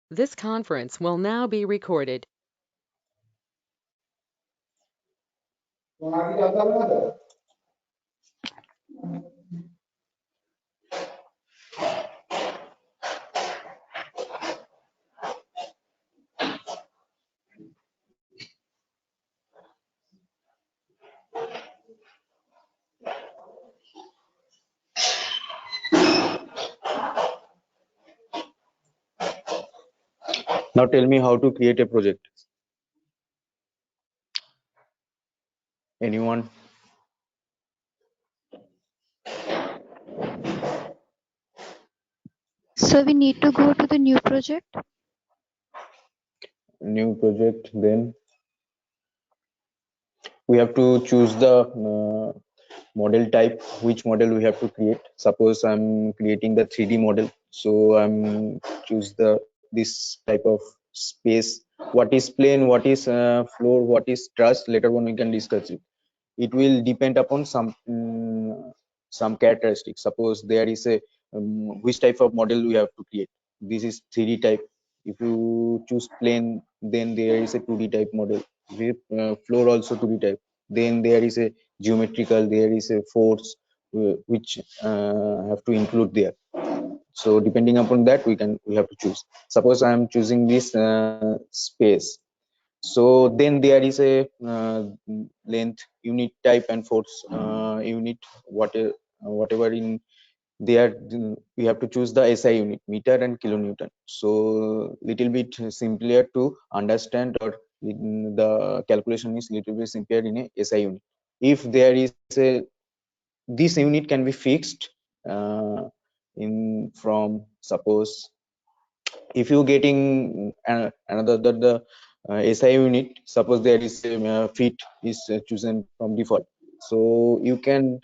This conference will now be recorded. Now tell me how to create a project. Anyone? So we need to go to the new project. New project, then we have to choose the model type, which model we have to create. Suppose I'm creating the 3D model, so I'm choose the this type of space. What is plane, what is floor, what is truss, later on we can discuss it. It will depend upon some characteristics. Suppose there is a which type of model we have to create. This is 3D type. If you choose plane, then there is a 2D type model. With floor also 2D type. Then there is a geometrical, there is a force which have to include there. So depending upon that, we have to choose. Suppose I am choosing this space. So then there is a length unit type and force unit, whatever in there. We have to choose the SI unit, meter and kilonewton. So little bit simpler to understand, or the calculation is little bit simpler in a SI unit. If there is a, this unit can be fixed in from, suppose if you getting another the SI unit, suppose there is a feet is chosen from default, so you can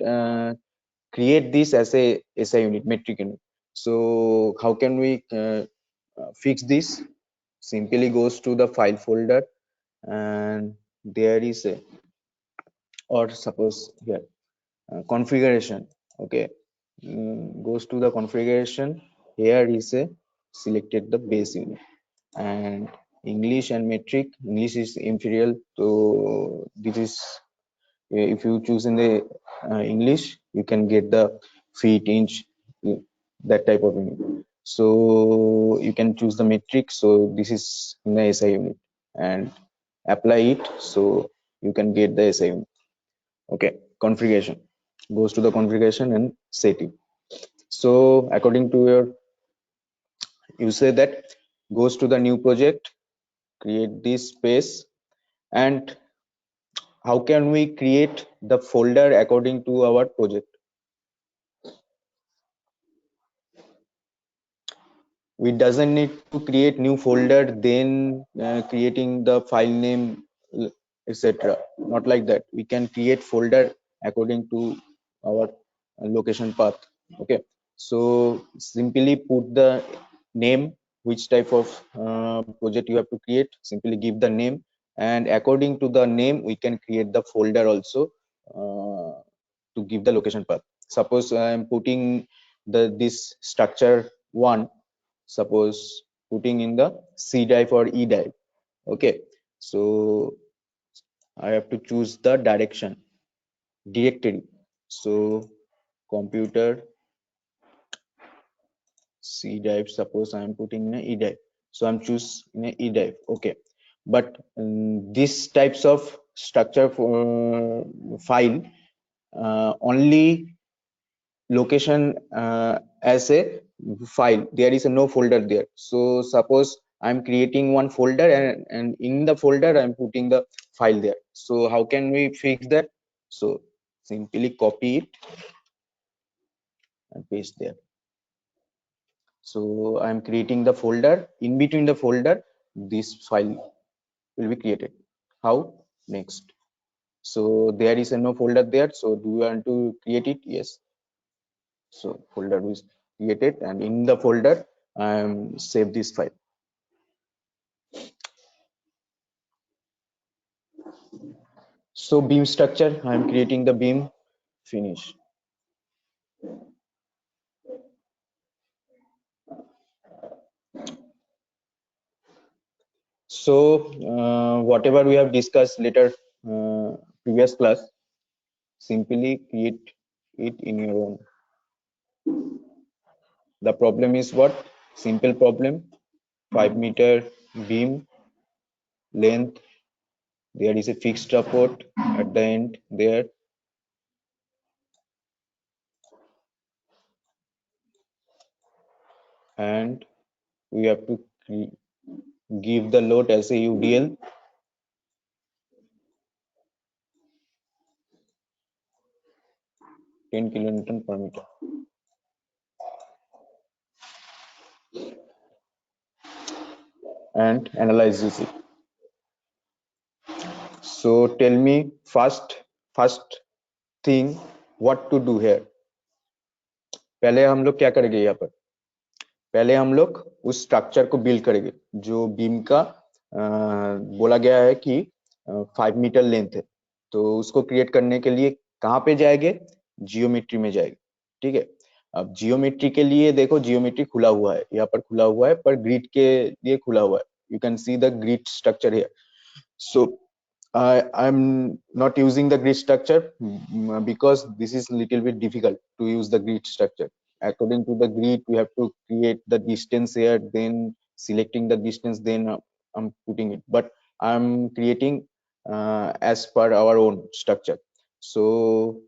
create this as a SI unit, metric unit. So how can we fix this? Simply goes to the file folder, and there is a, or suppose here configuration. Okay, goes to the configuration. Here is a selected the base unit, and English and metric. English is inferior to this is if you choose in the English, you can get the feet, inch, that type of unit. So you can choose the metric. So this is in the SI unit, and apply it. So you can get the SI unit. Okay, configuration goes to the configuration and set it. So according to your, you say that goes to the new project, create this space, and how can we create the folder according to our project? We doesn't need to create new folder, then creating the file name, etc. Not like that. We can create folder according to our location path. Okay, so simply put the name, which type of project you have to create. Simply give the name, and according to the name we can create the folder also to give the location path. Suppose I am putting the this structure 1, suppose putting in the C drive or E drive. Okay, so I have to choose the directory. So computer C drive, suppose I am putting in a E drive, so I'm choose in a E drive. Okay, but these types of structure for file only location as a file, there is a no folder there. So suppose I'm creating one folder, and in the folder I'm putting the file there. So how can we fix that? So simply copy it and paste there. So I'm creating the folder. In between the folder, this file will be created. How? Next. So there is a no folder there. So do you want to create it? Yes. So folder is created, and in the folder save this file. So beam structure, I am creating the beam. Finish. So whatever we have discussed later, previous class, simply create it in your own. The problem is what? Simple problem. 5-meter beam length. There is a fixed support at the end there. And we have to give the load as a UDL. 10 kilonewton per meter. And analyze it. So tell me first thing what to do here. पहले हम लोग क्या करेंगे यहाँ पर? पहले हम लोग उस स्ट्रक्चर को बिल्ड करेंगे जो बीम का बोला गया है कि 5 मीटर लेंथ है। तो उसको क्रिएट करने के लिए कहाँ पे जाएंगे? जियोमेट्री में जाएंगे। ठीक है, अब जियोमेट्री के लिए देखो, जियोमेट्री खुला हुआ है, यहाँ पर खुला हुआ है, पर ग्रिड के लिए खुला हुआ है। You can see the grid structure here. So I'm not using the grid structure because this is little bit difficult to use the grid structure. According to the grid, we have to create the distance here, then selecting the distance, then I'm putting it. But I'm creating as per our own structure. So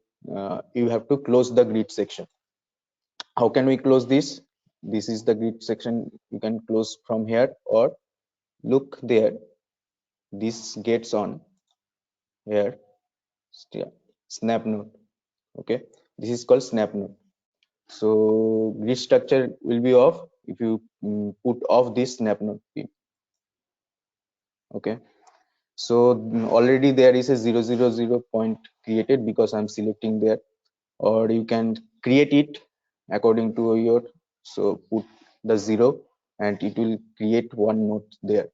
you have to close the grid section. How can we close this? This is the grid section. You can close from here or look there. This gets on here. Snap node. Okay, this is called snap node. So grid structure will be off if you put off this snap node pin. Okay, so already there is a 000 point created because I'm selecting there, or you can create it according to your, so put the 0 and it will create one node there.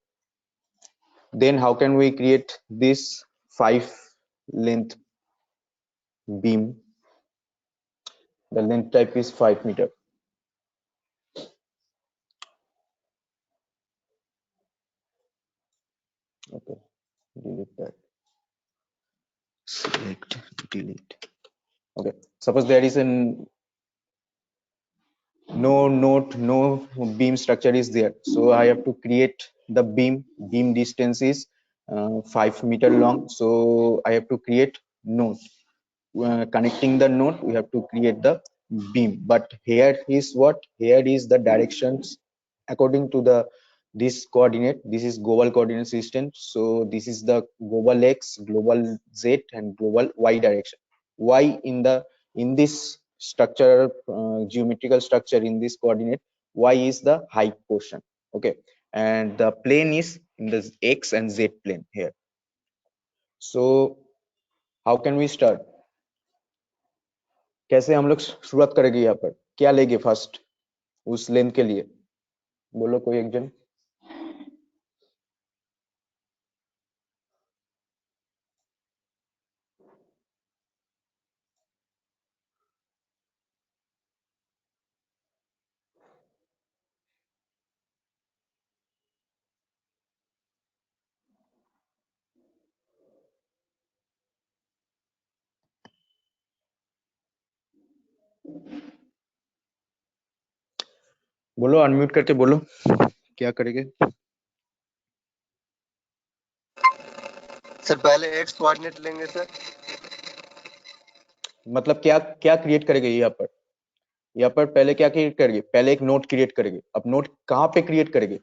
Then how can we create this 5 length beam? The length type is 5 meter. Okay, delete that. Select, delete. Okay, suppose there is no node, no beam structure is there, so I have to create the beam distance is 5 meter long, so I have to create node. Connecting the node, we have to create the beam. But here is what? Here is the directions according to the this coordinate. This is global coordinate system. So this is the global X, global Z, and global Y direction. Y in this structure, geometrical structure in this coordinate, Y is the height portion. Okay, and the plane is in the X and Z plane here. So how can we start? कैसे हम लोग शुरुआत करेंगे? यहाँ पर क्या लेंगे first उस लेंथ के लिए? बोलो कोई एक जन। बोलो, अनम्यूट करके बोलो क्या करेंगे? सर पहले एक्स कोऑर्डिनेट लेंगे सर। मतलब क्या क्या क्रिएट करेंगे यहाँ पर? यहाँ पर पहले क्या क्रिएट करेंगे? पहले एक नोट क्रिएट करेंगे। अब नोट कहाँ पे क्रिएट करेंगे?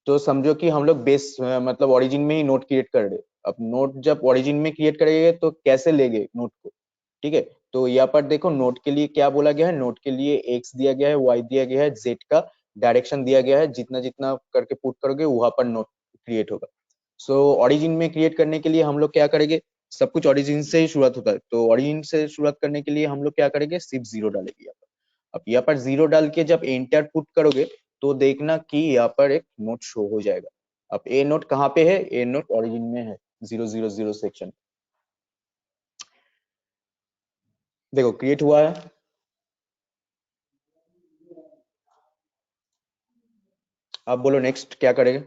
तो समझो कि हम लोग बेस मतलब ओरिजिन में ही नोट क्रिएट कर रहे। अब नोट जब ओरिजिन में क्रिएट करेंगे तो कैसे लेंगे नोट को? ठीक है, तो यहाँ पर देखो नोट के लिए क्या बोला गया है? नोट के लिए एक्स दिया गया है, वाई दिया गया है, जेड का डायरेक्शन दिया गया है। जितना जितना करके पुट करोगे वहां पर नोट क्रिएट होगा। सो ओरिजिन में क्रिएट करने के लिए हम लोग क्या करेंगे? सब कुछ ओरिजिन से ही शुरुआत होता है, तो ओरिजिन से शुरुआत करने के लिए हम लोग क्या करेंगे? सिर्फ 0 डालेंगे यहाँ पर। अब यहाँ पर 0 डाल के जब एंटर पुट करोगे तो देखना कि यहाँ पर एक नोट शो हो जाएगा। अब ए नोट कहाँ पे है? ए नोट ओरिजिन में है 000 सेक्शन। देखो क्रिएट हुआ है। अब बोलो नेक्स्ट क्या करेंगे?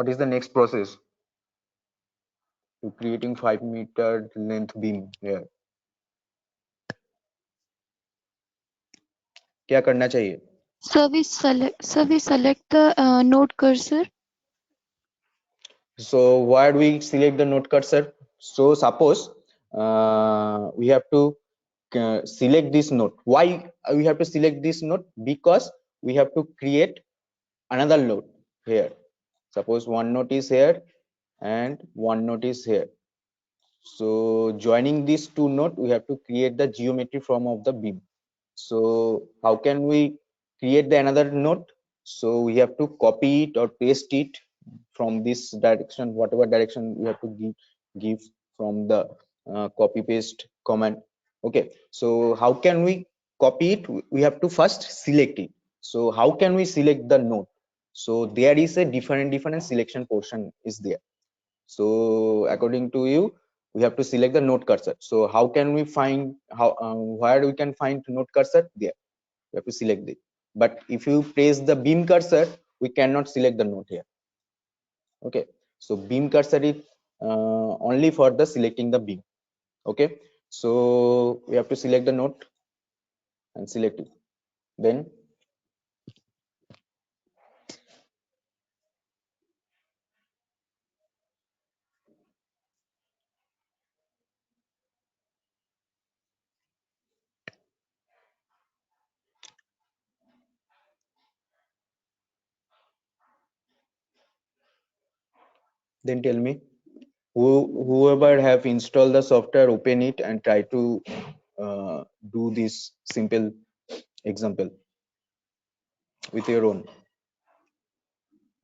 what is the next process to creating 5-meter length beam here? क्या करना चाहिए? So we select the node cursor. So why do we select the node cursor? So suppose we have to select this node. Why we have to select this node? Because we have to create another node here. Suppose one node is here and one node is here. So joining these two nodes, we have to create the geometry form of the beam. So how can we create the another node? So we have to copy it or paste it from this direction, whatever direction we have to give from the copy paste command. Okay, so how can we copy it? We have to first select it. So how can we select the node? So there is a different selection portion is there. So according to you, we have to select the node cursor. So how can we find where we can find node cursor? There we have to select it. But if you press the beam cursor, we cannot select the node here. Okay, so beam cursor is only for the selecting the beam. Okay, so we have to select the node and select it. Then tell me, whoever have installed the software, open it and try to do this simple example with your own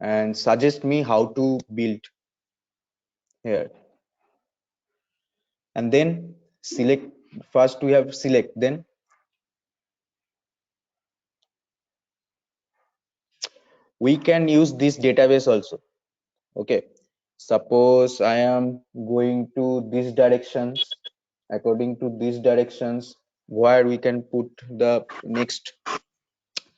and suggest me how to build here. And then select, first we have select, then we can use this database also. Okay, suppose I am going to these directions, according to these directions where we can put the next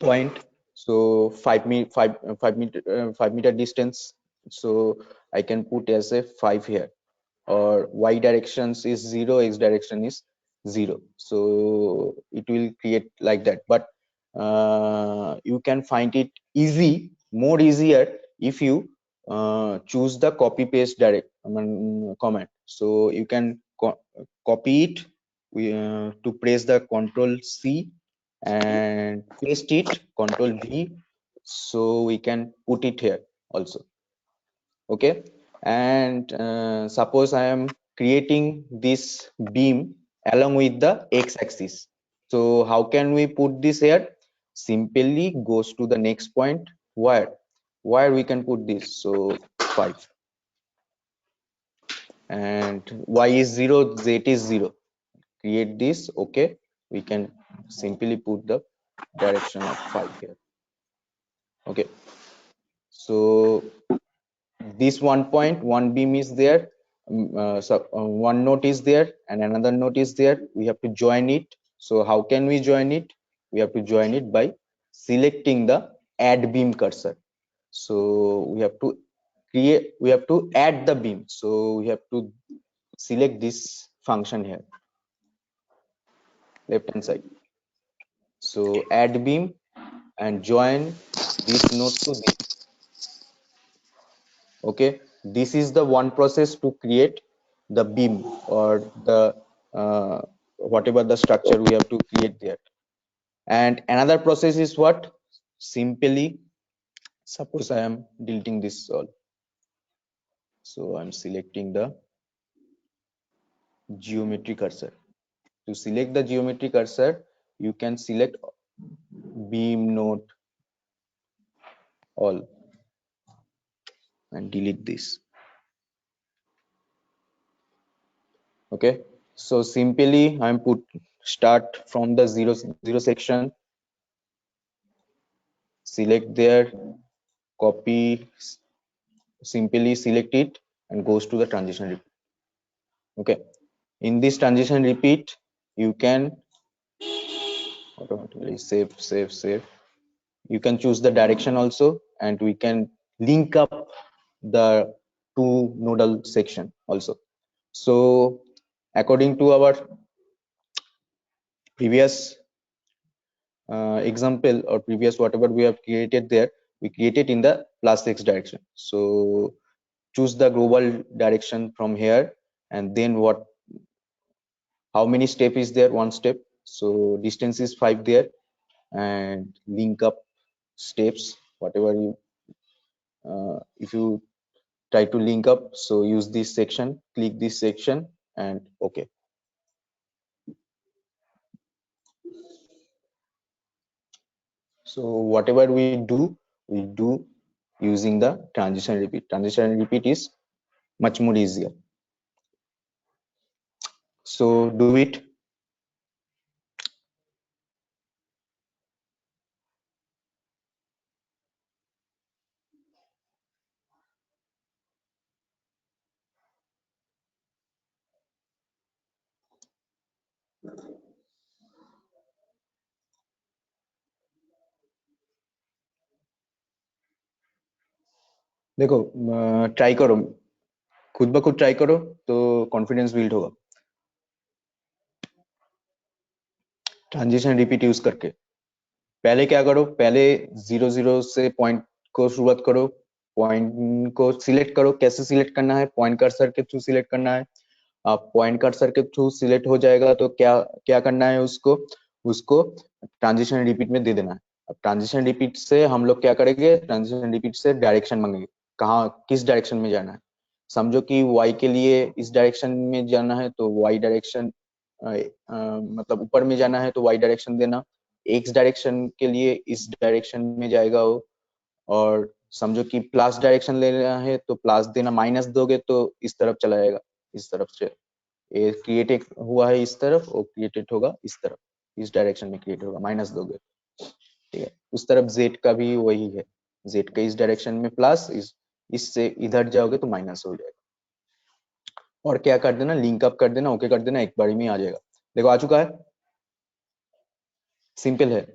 point. So 5 meter distance, so I can put as a 5 here, or y directions is 0, x direction is 0, so it will create like that. But you can find it more easier if you choose the copy paste direct command. So you can copy it to press the Control C and paste it, Control V, so we can put it here also. Okay, and suppose I am creating this beam along with the x-axis. So how can we put this here? Simply goes to the next point where we can put this. So 5, and y is 0, z is 0. Create this. Okay, we can simply put the direction of 5 here. Okay, so this one beam is there, one node is there and another node is there. We have to join it. So how can we join it? We have to join it by selecting the add beam cursor. So we have to add the beam. So we have to select this function here, left hand side. So add beam and join this node to this. Okay, this is the one process to create the beam or the whatever the structure we have to create there. And another process is what? Simply, suppose I am deleting this all, so I'm selecting the geometry cursor. To select the geometry cursor, you can select beam node all and delete this. Okay, so simply I'm start from the zero section, select there, copy, simply select it and goes to the transition repeat. Okay, in this transition repeat you can automatically save. You can choose the direction also, and we can link up the two nodal section also. So according to our previous example or previous whatever we have created there, we created in the plus x direction. So choose the global direction from here, and then what, how many step is there? One step. So distance is 5 there, and link up steps whatever you if you try to link up, so use this section, click this section, and okay. So whatever we do using the transition repeat. Transition repeat is much more easier. So do it. देखो try करो, खुद ब खुद try करो तो confidence build होगा transition repeat use करके। पहले क्या करो, पहले 0 0 से पॉइंट को शुरुआत करो, पॉइंट को सिलेक्ट करो। कैसे सिलेक्ट करना है? पॉइंट कर्सर के थ्रू सिलेक्ट करना है। आप पॉइंट कर्सर के थ्रू सिलेक्ट हो जाएगा तो क्या क्या करना है, उसको ट्रांजिशन रिपीट में दे देना है। अब ट्रांजिशन रिपीट से हम लोग क्या करेंगे, ट्रांजिशन रिपीट से डायरेक्शन मांगेंगे, कहाँ किस डायरेक्शन में जाना है। समझो कि y के लिए इस डायरेक्शन में जाना है तो y डायरेक्शन मतलब ऊपर में जाना है तो y डायरेक्शन देना, x डायरेक्शन के लिए इस डायरेक्शन में जाएगा वो। और समझो कि प्लस डायरेक्शन लेना है तो प्लस देना, माइनस दोगे तो इस तरफ चला जाएगा, इस तरफ से। ये क्रिएटेड हुआ है इस तरफ, और क्रिएटेड होगा इस तरफ, इस डायरेक्शन में क्रिएट होगा, माइनस दोगे। ठीक है, उस तरफ z का भी वही है, z के इस डायरेक्शन में प्लस, इससे इधर जाओगे तो माइनस हो जाएगा। और क्या कर देना, लिंक अप कर देना, ओके कर देना, एक बारी में आ जाएगा। देखो आ चुका है, सिंपल है।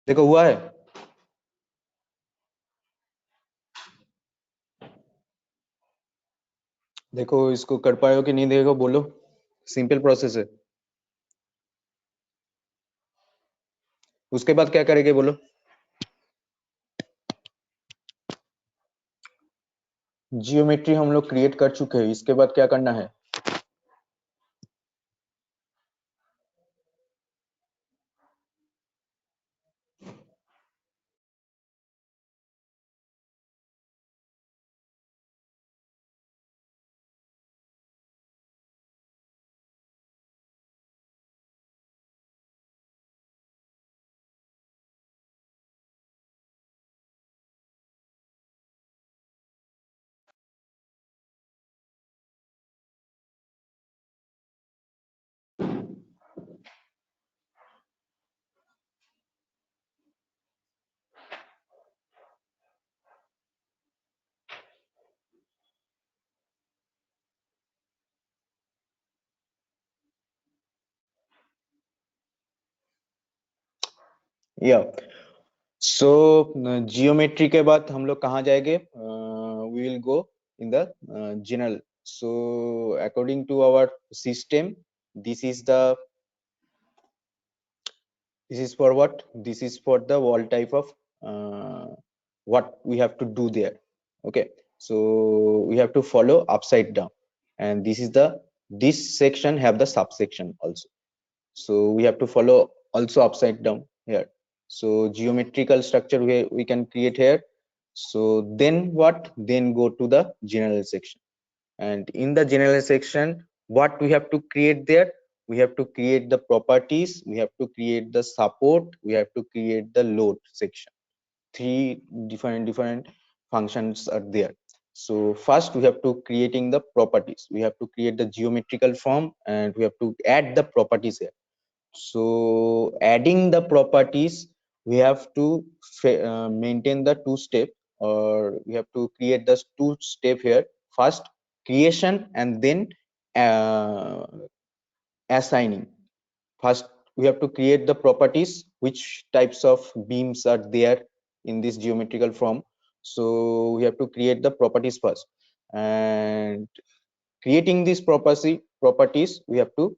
देखो हुआ है, देखो इसको कर पाए हो कि नहीं, देखो बोलो, सिंपल प्रोसेस है। उसके बाद क्या करेंगे बोलो। जियोमेट्री हम लोग क्रिएट कर चुके हैं, इसके बाद क्या करना है। या सो जियोमेट्री के बाद हम लोग कहाँ जाएंगे, we will go in the general. So according to our system, this is the, this is for what, this is for the wall type of what we have to do there. Okay, so we have to follow upside down, and this is the, this section have the subsection also, so we have to follow also upside down here. So geometrical structure we can create here. So then what? Then go to the general section, and in the general section, what we have to create there? We have to create the properties, we have to create the support, we have to create the load section. Three different functions are there. So first we have to creating the properties. We have to create the geometrical form and we have to add the properties here. So adding the properties, we have to maintain the two step, or we have to create the two step here. First creation and then uh, assigning. First we have to create the properties, which types of beams are there in this geometrical form. So we have to create the properties first, and creating these properties we have to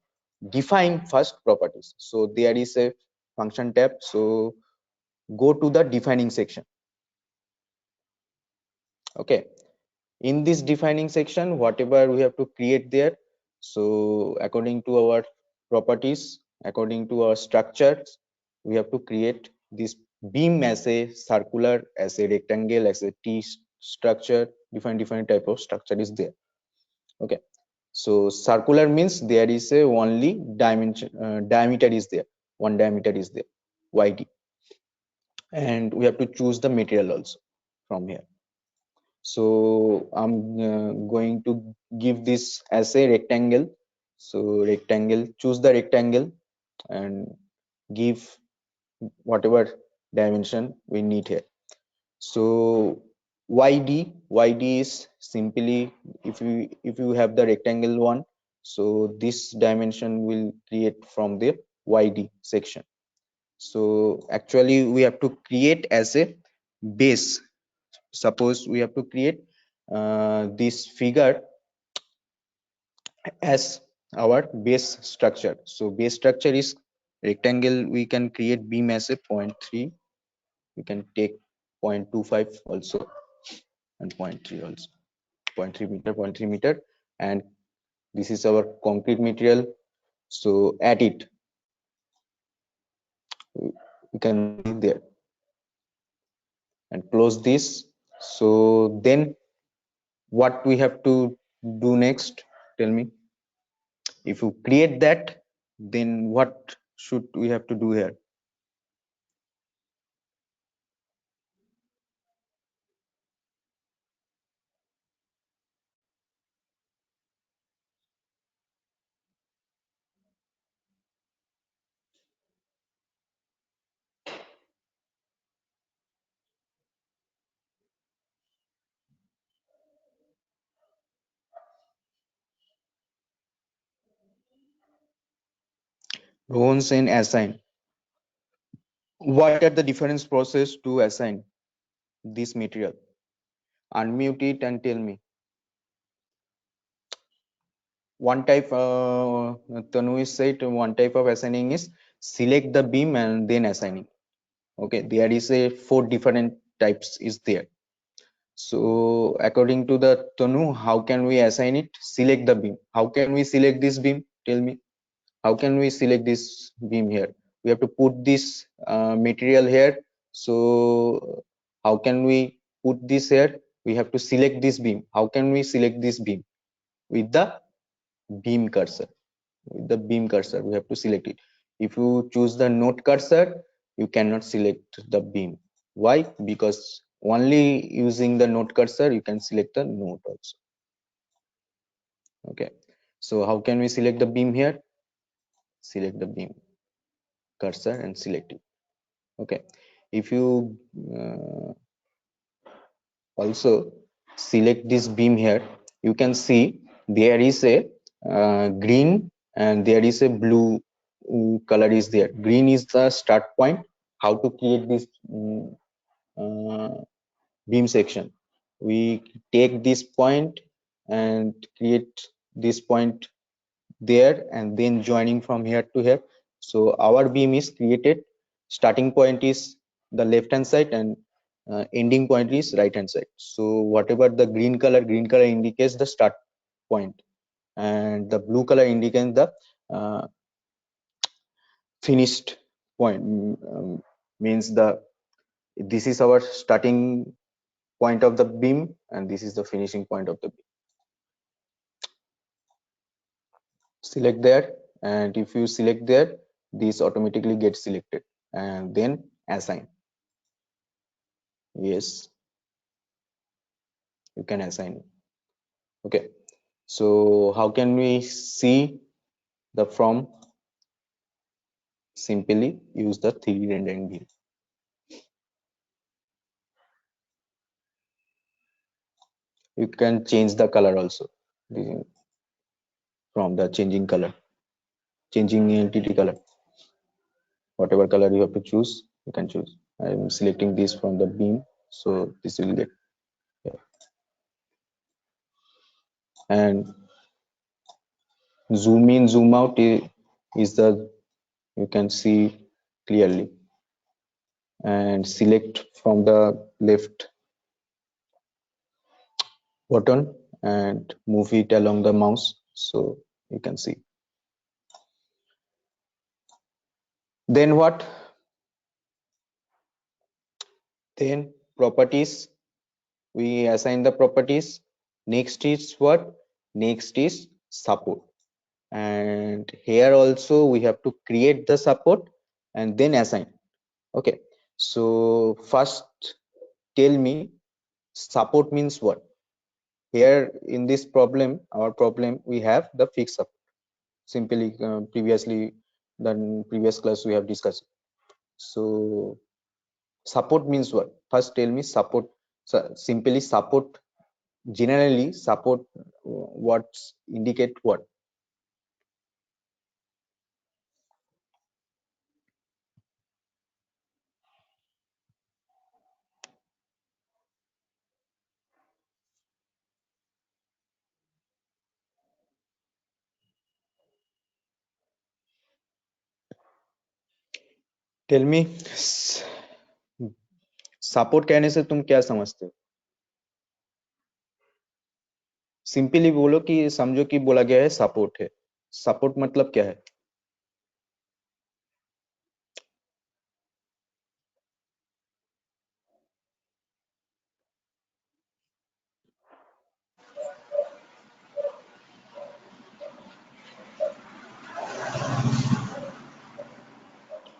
define first properties. So there is a function tab, so go to the defining section. Okay, in this defining section, whatever we have to create there, so according to our properties, according to our structures, we have to create this beam as a circular, as a rectangle, as a T structure. Different type of structure is there. Okay, so circular means there is a only dimension, diameter is there, one diameter is there, yd, and we have to choose the material also from here. So I'm going to give this as a rectangle. So rectangle, choose the rectangle and give whatever dimension we need here. So yd is simply, if you have the rectangle one, so this dimension will create from the yd section. So actually we have to create as a base. Suppose we have to create this figure as our base structure. So base structure is rectangle. We can create beam as a 0.3, we can take 0.25 also, and 0.3 also, 0.3 meter, 0.3 meter, and this is our concrete material. So at it, we can see there and close this. So then what we have to do next? Tell me. If you create that, then what should we have to do here? Rows and assign. What are the different process to assign this material? Unmute it and tell me. One type, Tanu is said, one type of assigning is select the beam and then assigning. Okay, there is a 4 different types is there. So according to the Tanu, how can we assign it? Select the beam. How can we select this beam? Tell me. How can we select this beam here? We have to put this material here. So how can we put this here? We have to select this beam. How can we select this beam? With the beam cursor. With the beam cursor, we have to select it. If you choose the node cursor, you cannot select the beam. Why? Because only using the node cursor, you can select the node also. Okay. So how can we select the beam here? Select the beam cursor and select it. Okay, if you also select this beam here, you can see there is a green and there is a blue color is there. Green is the start point. How to create this uh, beam section? We take this point and create this point there, and then joining from here to here. So our beam is created. Starting point is the left hand side and ending point is right hand side. So whatever the green color indicates the start point, and the blue color indicates the uh, finished point. Means the this is our starting point of the beam, and this is the finishing point of the beam. Select there, and if you select there, this automatically gets selected, and then assign. Yes, you can assign. Okay, so how can we see the from? Simply use the 3D rendering view. You can change the color also from the changing color, changing entity color. Whatever color you have to choose, you can choose. I am selecting this from the beam, so this will get, yeah. And zoom in, zoom out is the, you can see clearly, and select from the left button and move it along the mouse, so you can see. Then what? Then properties, we assign the properties. Next is what? Next is support, and here also we have to create the support and then assign. Okay, so first tell me support means what? Here in this problem, our problem, we have the fixed support. Simply previously, the previous class we have discussed. So support means what? First tell me support. So simply support, generally support, what indicate what? Tell me, support कहने से तुम क्या समझते हो? Simply बोलो कि समझो कि बोला गया है सपोर्ट है. सपोर्ट मतलब क्या है?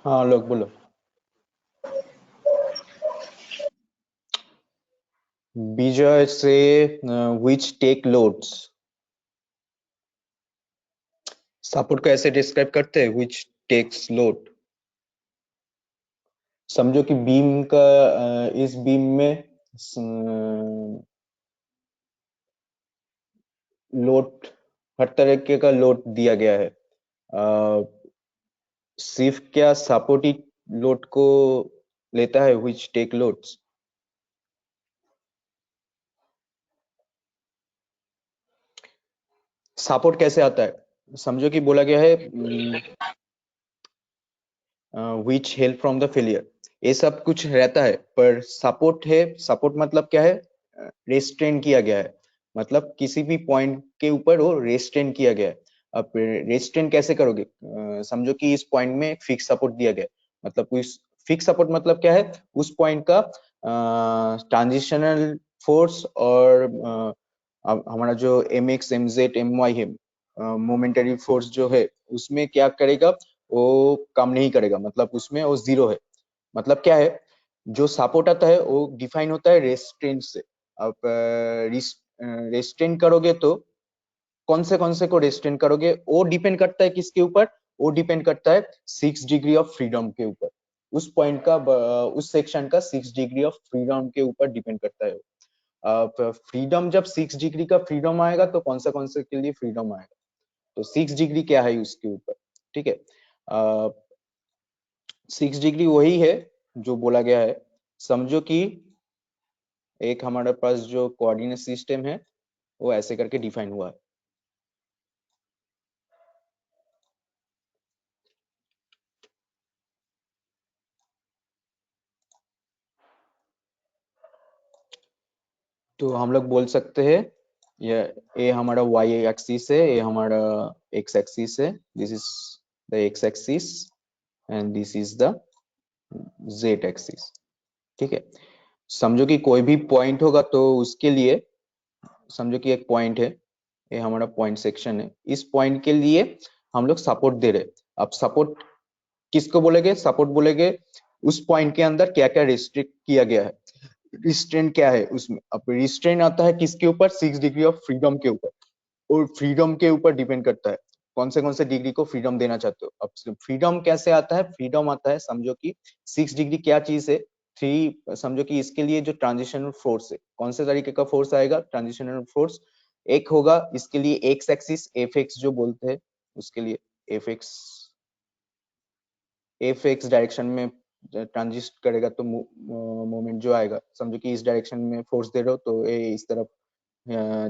हाँ लोग बोलो. विजय से which take loads. सपोर्ट को ऐसे डिस्क्राइब करते हैं which takes load. समझो कि बीम का इस बीम में लोड, हर तरीके का लोड दिया गया है. सिर्फ क्या सपोर्ट ही लोड को लेता है which take loads? सपोर्ट कैसे आता है? समझो कि बोला गया है which help from the failure. ये सब कुछ रहता है, पर सपोर्ट है. सपोर्ट मतलब क्या है? रेस्ट्रेन किया गया है, मतलब किसी भी पॉइंट के ऊपर वो रेस्ट्रेन किया गया है. अब रेस्ट्रेन कैसे करोगे? समझो कि इस पॉइंट में फिक्स सपोर्ट दिया गया है, मतलब उस फिक्स सपोर्ट मतलब क्या है? उस पॉइंट का ट्रांजिशनल फोर्स और हमारा जो mx mz my है, मोमेंटरी फोर्स जो है, उसमें क्या करेगा? वो काम नहीं करेगा, मतलब उसमें वो जीरो है. मतलब क्या है? जो सपोर्ट आता है वो डिफाइन होता है रेस्ट्रेंट से. अब रेस्ट्रेंट करोगे तो कौन से को रेस्ट्रेंट करोगे? वो डिपेंड करता है किसके ऊपर? वो डिपेंड करता है 6 डिग्री ऑफ फ्रीडम के ऊपर. उस पॉइंट का, उस सेक्शन का 6 डिग्री ऑफ फ्रीडम के ऊपर डिपेंड करता है. फ्रीडम जब 6 डिग्री का फ्रीडम आएगा तो कौन से के लिए फ्रीडम आएगा? तो 6 डिग्री क्या है उसके ऊपर? ठीक है, 6 डिग्री वही है जो बोला गया है. समझो कि एक हमारे पास जो कोऑर्डिनेट सिस्टम है वो ऐसे करके डिफाइन हुआ है. तो हम लोग बोल सकते हैं ये हमारा y एक्सिस है, ये हमारा x एक्सिस है. This is the x axis and this is the z axis. ठीक है, समझो कि कोई भी पॉइंट होगा तो उसके लिए, समझो कि एक पॉइंट है, ये हमारा पॉइंट सेक्शन है, इस पॉइंट के लिए हम लोग सपोर्ट दे रहे। अब सपोर्ट किसको बोलेंगे? सपोर्ट बोलेंगे उस पॉइंट के अंदर क्या क्या रिस्ट्रिक्ट किया गया है, रिस्ट्रेंट क्या है उसमें। अब रिस्ट्रेंट आता है किसके ऊपर? 6 डिग्री ऑफ फ्रीडम के ऊपर, और फ्रीडम के ऊपर डिपेंड करता है कौन से डिग्री को फ्रीडम देना चाहते हो। अब फ्रीडम कैसे आता है? फ्रीडम आता है, समझो कि 6 डिग्री क्या चीज है, 3, समझो कि इसके लिए जो ट्रांजिशनल फोर्स है, कौन से तरीके का फोर्स आएगा ट्रांजिशनल फोर्स? एक होगा इसके लिए एक्स एक्सिस, एफ एक्स जो बोलते हैं उसके लिए, एफ एक्स डायरेक्शन में ट्रांजिस्ट करेगा तो मोमेंट जो आएगा, समझो कि इस डायरेक्शन में फोर्स दे रहे हो तो ए इस तरफ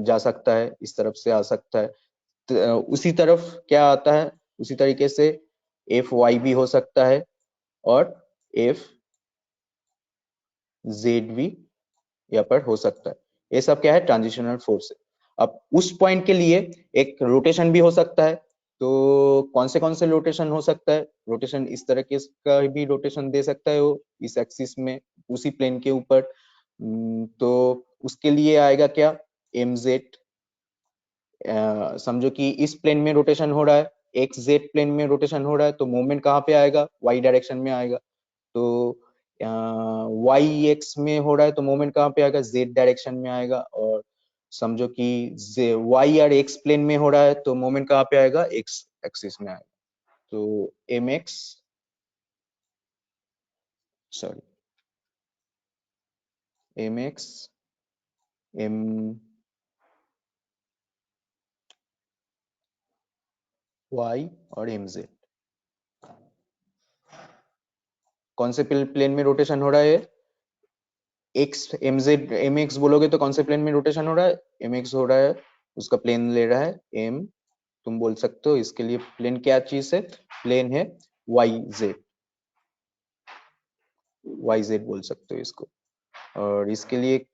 जा सकता है, इस तरफ से आ सकता है। तो उसी तरफ क्या आता है, उसी तरीके से एफ वाई भी हो सकता है और एफ जेड भी यहाँ पर हो सकता है। ये सब क्या है? ट्रांजिशनल फोर्स है। अब उस पॉइंट के लिए एक रोटेशन भी हो सकता है, तो कौन से रोटेशन हो सकता है? रोटेशन इस तरह के का भी रोटेशन दे सकता है वो, इस एक्सिस में, उसी प्लेन के ऊपर। तो उसके लिए आएगा क्या? M z. समझो कि इस प्लेन में रोटेशन हो रहा है, एक्स जेड प्लेन में रोटेशन हो रहा है, तो मूवमेंट कहाँ पे आएगा? वाई डायरेक्शन में आएगा। तो वाई एक्स में हो रहा है तो मूवमेंट कहाँ पे आएगा? जेड डायरेक्शन में आएगा। और समझो कि वाई और एक्स प्लेन में हो रहा है तो मूवमेंट कहाँ पे आएगा? एक्स एक्सिस में आएगा। तो m x, sorry, m x, m y और एम जेड, कौन से प्लेन में रोटेशन हो रहा है? X m z, m x बोलोगे तो कौन से प्लेन में रोटेशन हो रहा है? एम एक्स हो रहा है, उसका प्लेन ले रहा है एम, तुम बोल सकते हो इसके लिए प्लेन क्या चीज है? प्लेन है वाई जेड, वाई जेड बोल सकते हो इसको। और इसके लिए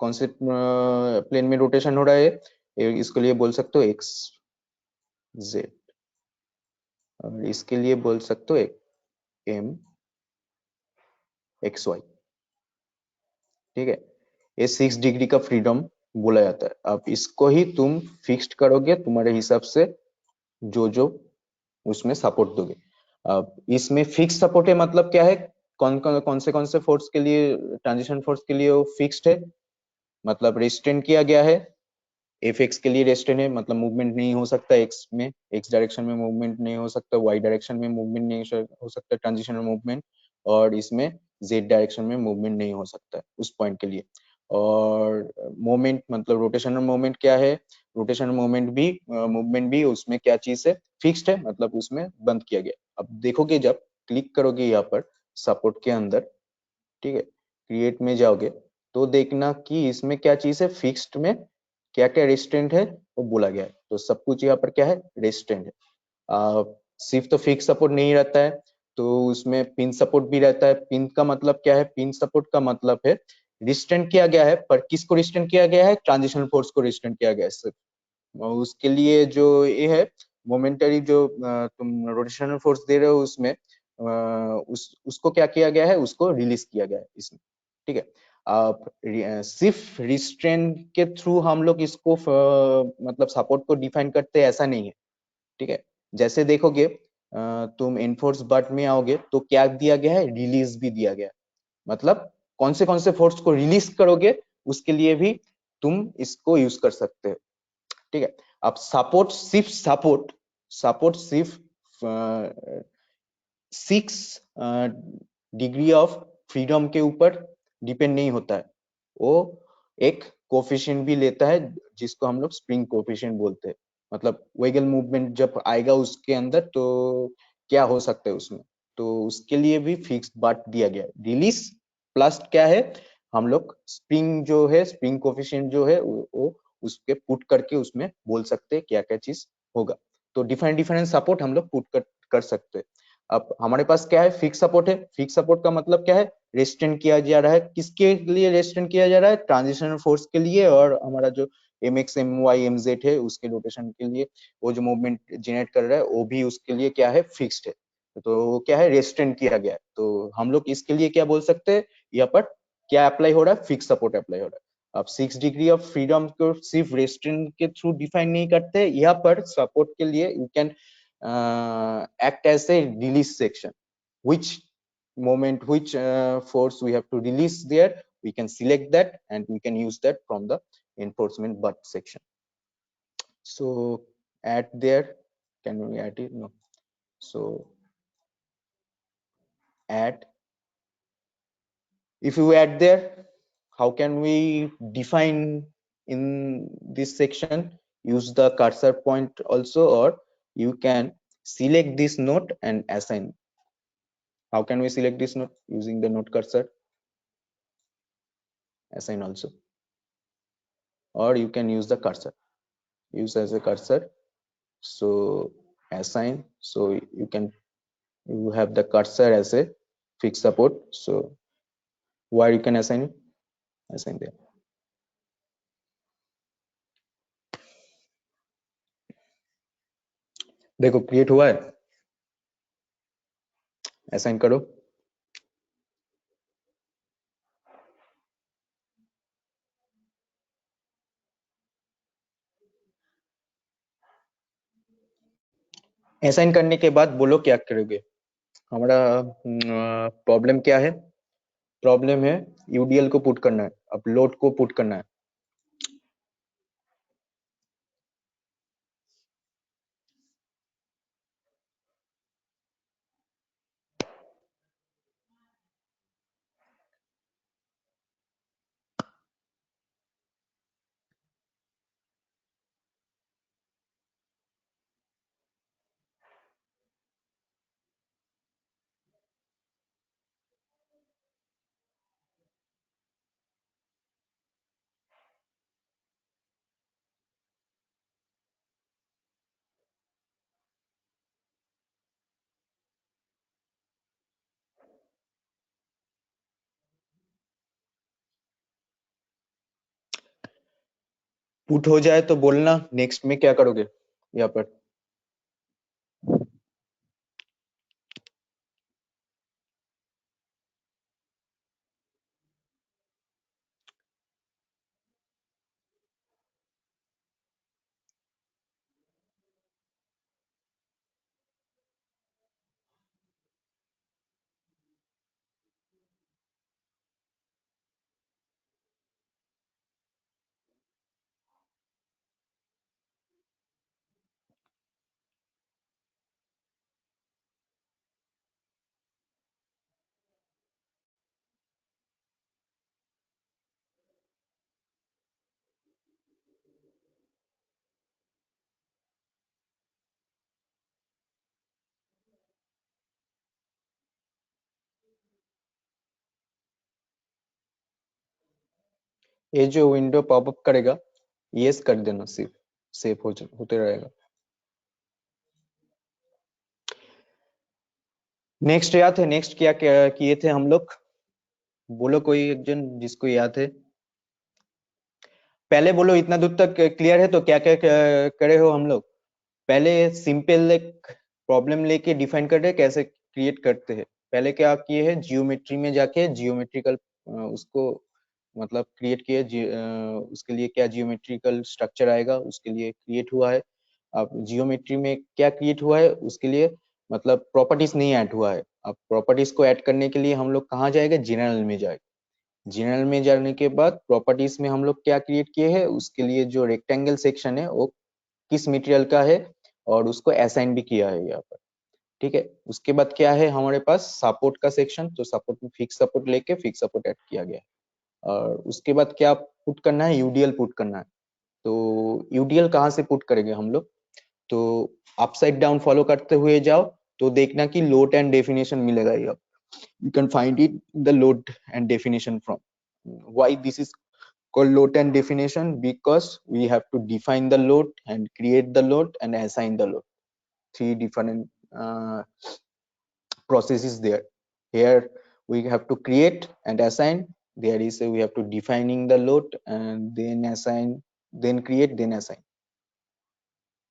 कौन से प्लेन में रोटेशन हो रहा है? इसके लिए बोल सकते हो एक्स जेड, और इसके लिए बोल सकते हो एम एक्स वाई। ठीक है, ये 6 डिग्री का फ्रीडम बोला जाता है। अब इसको ही तुम फिक्स्ड करोगे तुम्हारे हिसाब से, जो उसमें सपोर्ट दोगे। अब इसमें फिक्स सपोर्ट है मतलब क्या है? कौन से फोर्स के लिए, ट्रांजिशन फोर्स के लिए वो फिक्स्ड है, मतलब रेस्ट्रेंट किया गया है। एफ एक्स के लिए रेस्ट्रेंट है, मतलब मूवमेंट नहीं हो सकता एक्स में, एक्स डायरेक्शन में मूवमेंट नहीं हो सकता, वाई डायरेक्शन में मूवमेंट नहीं हो सकता ट्रांजिशनल मूवमेंट, और इसमें जेड डायरेक्शन में मूवमेंट नहीं हो सकता है उस पॉइंट के लिए। और मोमेंट मतलब रोटेशनल मोमेंट क्या है? रोटेशनल मोमेंट भी, मूवमेंट भी उसमें क्या चीज है? फिक्स्ड है, मतलब उसमें बंद किया गया। अब देखोगे जब क्लिक करोगे यहाँ पर सपोर्ट के अंदर, ठीक है, क्रिएट में जाओगे तो देखना कि इसमें क्या चीज है? फिक्स्ड में क्या क्या रेस्ट्रेंट है वो बोला गया है, तो सब कुछ यहाँ पर क्या है? रेस्ट्रेंट है। सिर्फ तो फिक्स सपोर्ट नहीं रहता है, तो उसमें पिन सपोर्ट भी रहता है। पिन का मतलब क्या है? पिन सपोर्ट का मतलब है रिस्ट्रेंट किया गया है, पर किसको रिस्ट्रेंट किया गया है? ट्रांजिशनल फोर्स को रिस्ट्रेंट किया गया है सिर्फ। और उसके लिए जो ये है मोमेंटरी, जो तुम रोटेशनल फोर्स दे रहे हो उसमें उसको क्या किया गया है? उसको रिलीज किया गया है इसमें। ठीक है, आप सिर्फ रिस्ट्रेंट के थ्रू हम लोग इसको मतलब सपोर्ट को डिफाइन करते हैं ऐसा नहीं है। ठीक है, जैसे देखोगे तुम एनफोर्स बट में आओगे तो क्या दिया गया है? रिलीज भी दिया गया है। मतलब कौन से फोर्स को रिलीज करोगे उसके लिए भी तुम इसको यूज कर सकते हो। ठीक है, अब सपोर्ट सिर्फ 6 डिग्री ऑफ फ्रीडम के ऊपर डिपेंड नहीं होता है, वो एक कोफिशिएंट भी लेता है जिसको हम लोग स्प्रिंग कोफिशिएंट बोलते हैं। मतलब वेगल मूवमेंट जब आएगा उसके अंदर तो क्या हो सकता है उसमें, तो उसके लिए भी फिक्स बाट दिया गया है। रिलीज प्लस क्या है? हम लोग स्प्रिंग जो है, स्प्रिंग कोफिशिएंट जो है वो उसके पुट करके उसमें बोल सकते हैं क्या क्या चीज होगा। तो डिफरेंट डिफरेंट सपोर्ट हम लोग पुट कर सकते हैं। अब हमारे पास क्या है? फिक्स सपोर्ट है। फिक्स सपोर्ट का मतलब क्या है? रेस्ट्रेंट किया जा रहा है, किसके लिए रेस्ट्रेंट किया जा रहा है? ट्रांजिशनल फोर्स के लिए, और हमारा जो m x m y m z है उसके रोटेशन के लिए, वो जो मूवमेंट जनरेट कर रहा है वो भी उसके लिए क्या है? फिक्स्ड है। तो क्या है? रेस्ट्रेंट किया गया है। तो हम लोग इसके लिए क्या बोल सकते हैं यहाँ पर? क्या अप्लाई हो रहा है, फिक्स सपोर्ट अप्लाई हो रहा है। अब 6 डिग्री ऑफ फ्रीडम को सिर्फ रेस्ट्रेंट के थ्रू डिफाइन नहीं करते, यहाँ पर सपोर्ट के लिए you can act as a release section, which moment, which force we have to release there, we can select that and we can use that from the enforcement but section. So add there, can we add it? No. So add, if you add there, how can we define in this section? Use the cursor point also, or you can select this node and assign. How can we select this node? Using the node cursor, assign also, or you can use the cursor, use as a cursor. So assign, so you can, you have the cursor as a fixed support, so where you can assign it, assign there. देखो create हुआ है, assign करो। Assign करने के बाद बोलो क्या करोगे। हमारा प्रॉब्लम क्या है, प्रॉब्लम है यूडीएल को पुट करना है, अब लोड को पुट करना है। पुट हो जाए तो बोलना नेक्स्ट में क्या करोगे। यहाँ पर ये जो विंडो पॉपअप करेगा, यस कर देना, सिर्फ सेव होते रहेगा। नेक्स्ट याद है, नेक्स्ट क्या किए थे हम लोग, बोलो कोई एक जन जिसको याद है, पहले बोलो। इतना दूर तक क्लियर है तो क्या क्या करे हो हम लोग। पहले सिंपल एक प्रॉब्लम लेके डिफाइन कर रहे हैं कैसे क्रिएट करते हैं। पहले क्या किए हैं, जियोमेट्री में जाके जियोमेट्रिकल उसको मतलब क्रिएट किए, उसके लिए क्या जियोमेट्रिकल स्ट्रक्चर आएगा उसके लिए क्रिएट हुआ है। अब जियोमेट्री में क्या क्रिएट हुआ है उसके लिए मतलब प्रॉपर्टीज नहीं ऐड हुआ है। अब प्रॉपर्टीज को ऐड करने के लिए हम लोग कहाँ जाएगा, जनरल में जाएगा। जनरल में जाने के बाद प्रॉपर्टीज में हम लोग क्या क्रिएट किए हैं, उसके लिए जो रेक्टेंगल सेक्शन है वो किस मटेरियल का है और उसको असाइन भी किया है यहाँ पर। ठीक है, उसके बाद क्या है हमारे पास सपोर्ट का सेक्शन, तो सपोर्ट में फिक्स सपोर्ट लेके फिक्स सपोर्ट ऐड किया गया है। और उसके बाद क्या पुट करना है, यूडीएल पुट करना है। तो यूडीएल कहाँ से पुट करेंगे हम लोग, तो अपसाइड डाउन फॉलो करते हुए जाओ तो देखना कि लोड एंड डेफिनेशन मिलेगा। you can find it the load and definition from, why this is called load and definition, because we have to define the load and create the load and assign the load. Three different processes there. Here we have to create and assign, there is we have to defining the load and then assign, then create, then assign.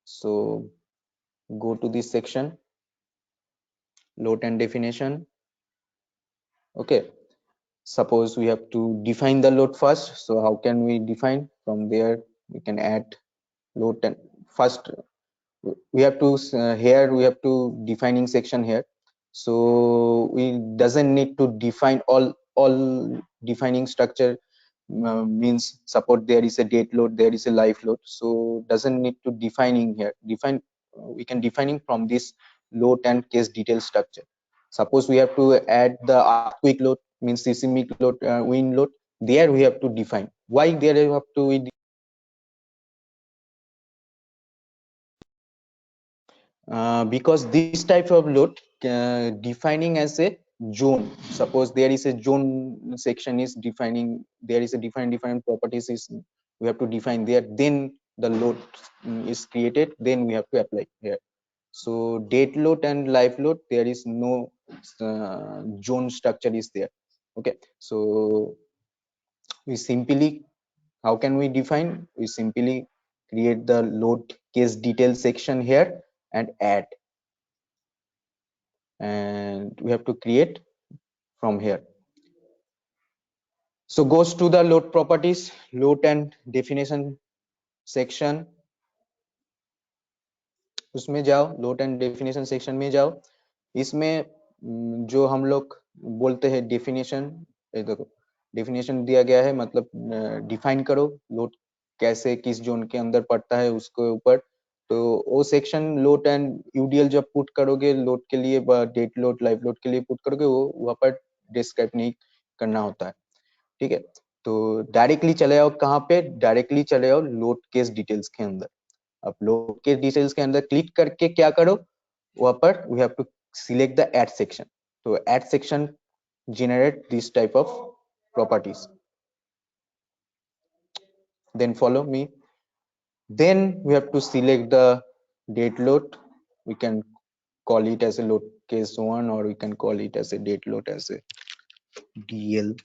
So go to this section, load and definition. Okay, suppose we have to define the load first. So how can we define? From there we can add load, and first we have to here we have to defining section here. So we doesn't need to define all defining structure. Means support there is a date load, there is a live load, so doesn't need to defining here. Define we can defining from this load and case detail structure. Suppose we have to add the earthquake load, means seismic load, wind load, there we have to define. Why there we have to because this type of load defining as a zone. Suppose there is a zone section is defining, there is a different properties is we have to define there, then the load is created, then we have to apply here. So date load and live load, there is no zone structure is there. Okay, so we simply, how can we define? We simply create the load case detail section here and add, and we have to create from here. So goes to the load properties, load and definition section, उसमें जाओ, load and definition section में जाओ. इसमें जो हम लोग बोलते हैं डेफिनेशन, देखो डेफिनेशन दिया गया है, मतलब डिफाइन करो लोड कैसे किस जोन के अंदर पड़ता है उसके ऊपर. तो वो सेक्शन लोड एंड यूडीएल जब पुट करोगे लोड के लिए, डेट लोड लाइव लोड के लिए पुट करोगे, वो वहां पर डिस्क्राइब नहीं करना होता है. ठीक है, तो डायरेक्टली चले जाओ कहाँ पे, डायरेक्टली चले जाओ लोड केस डिटेल्स के अंदर. अब लोड केस डिटेल्स के अंदर क्लिक करके क्या करो, वहां पर we have to select the add section. तो add section generate this type of properties. Then follow me. Then we have to select the date load. We can call it as a load case 1, or we can call it as a date load as a DL,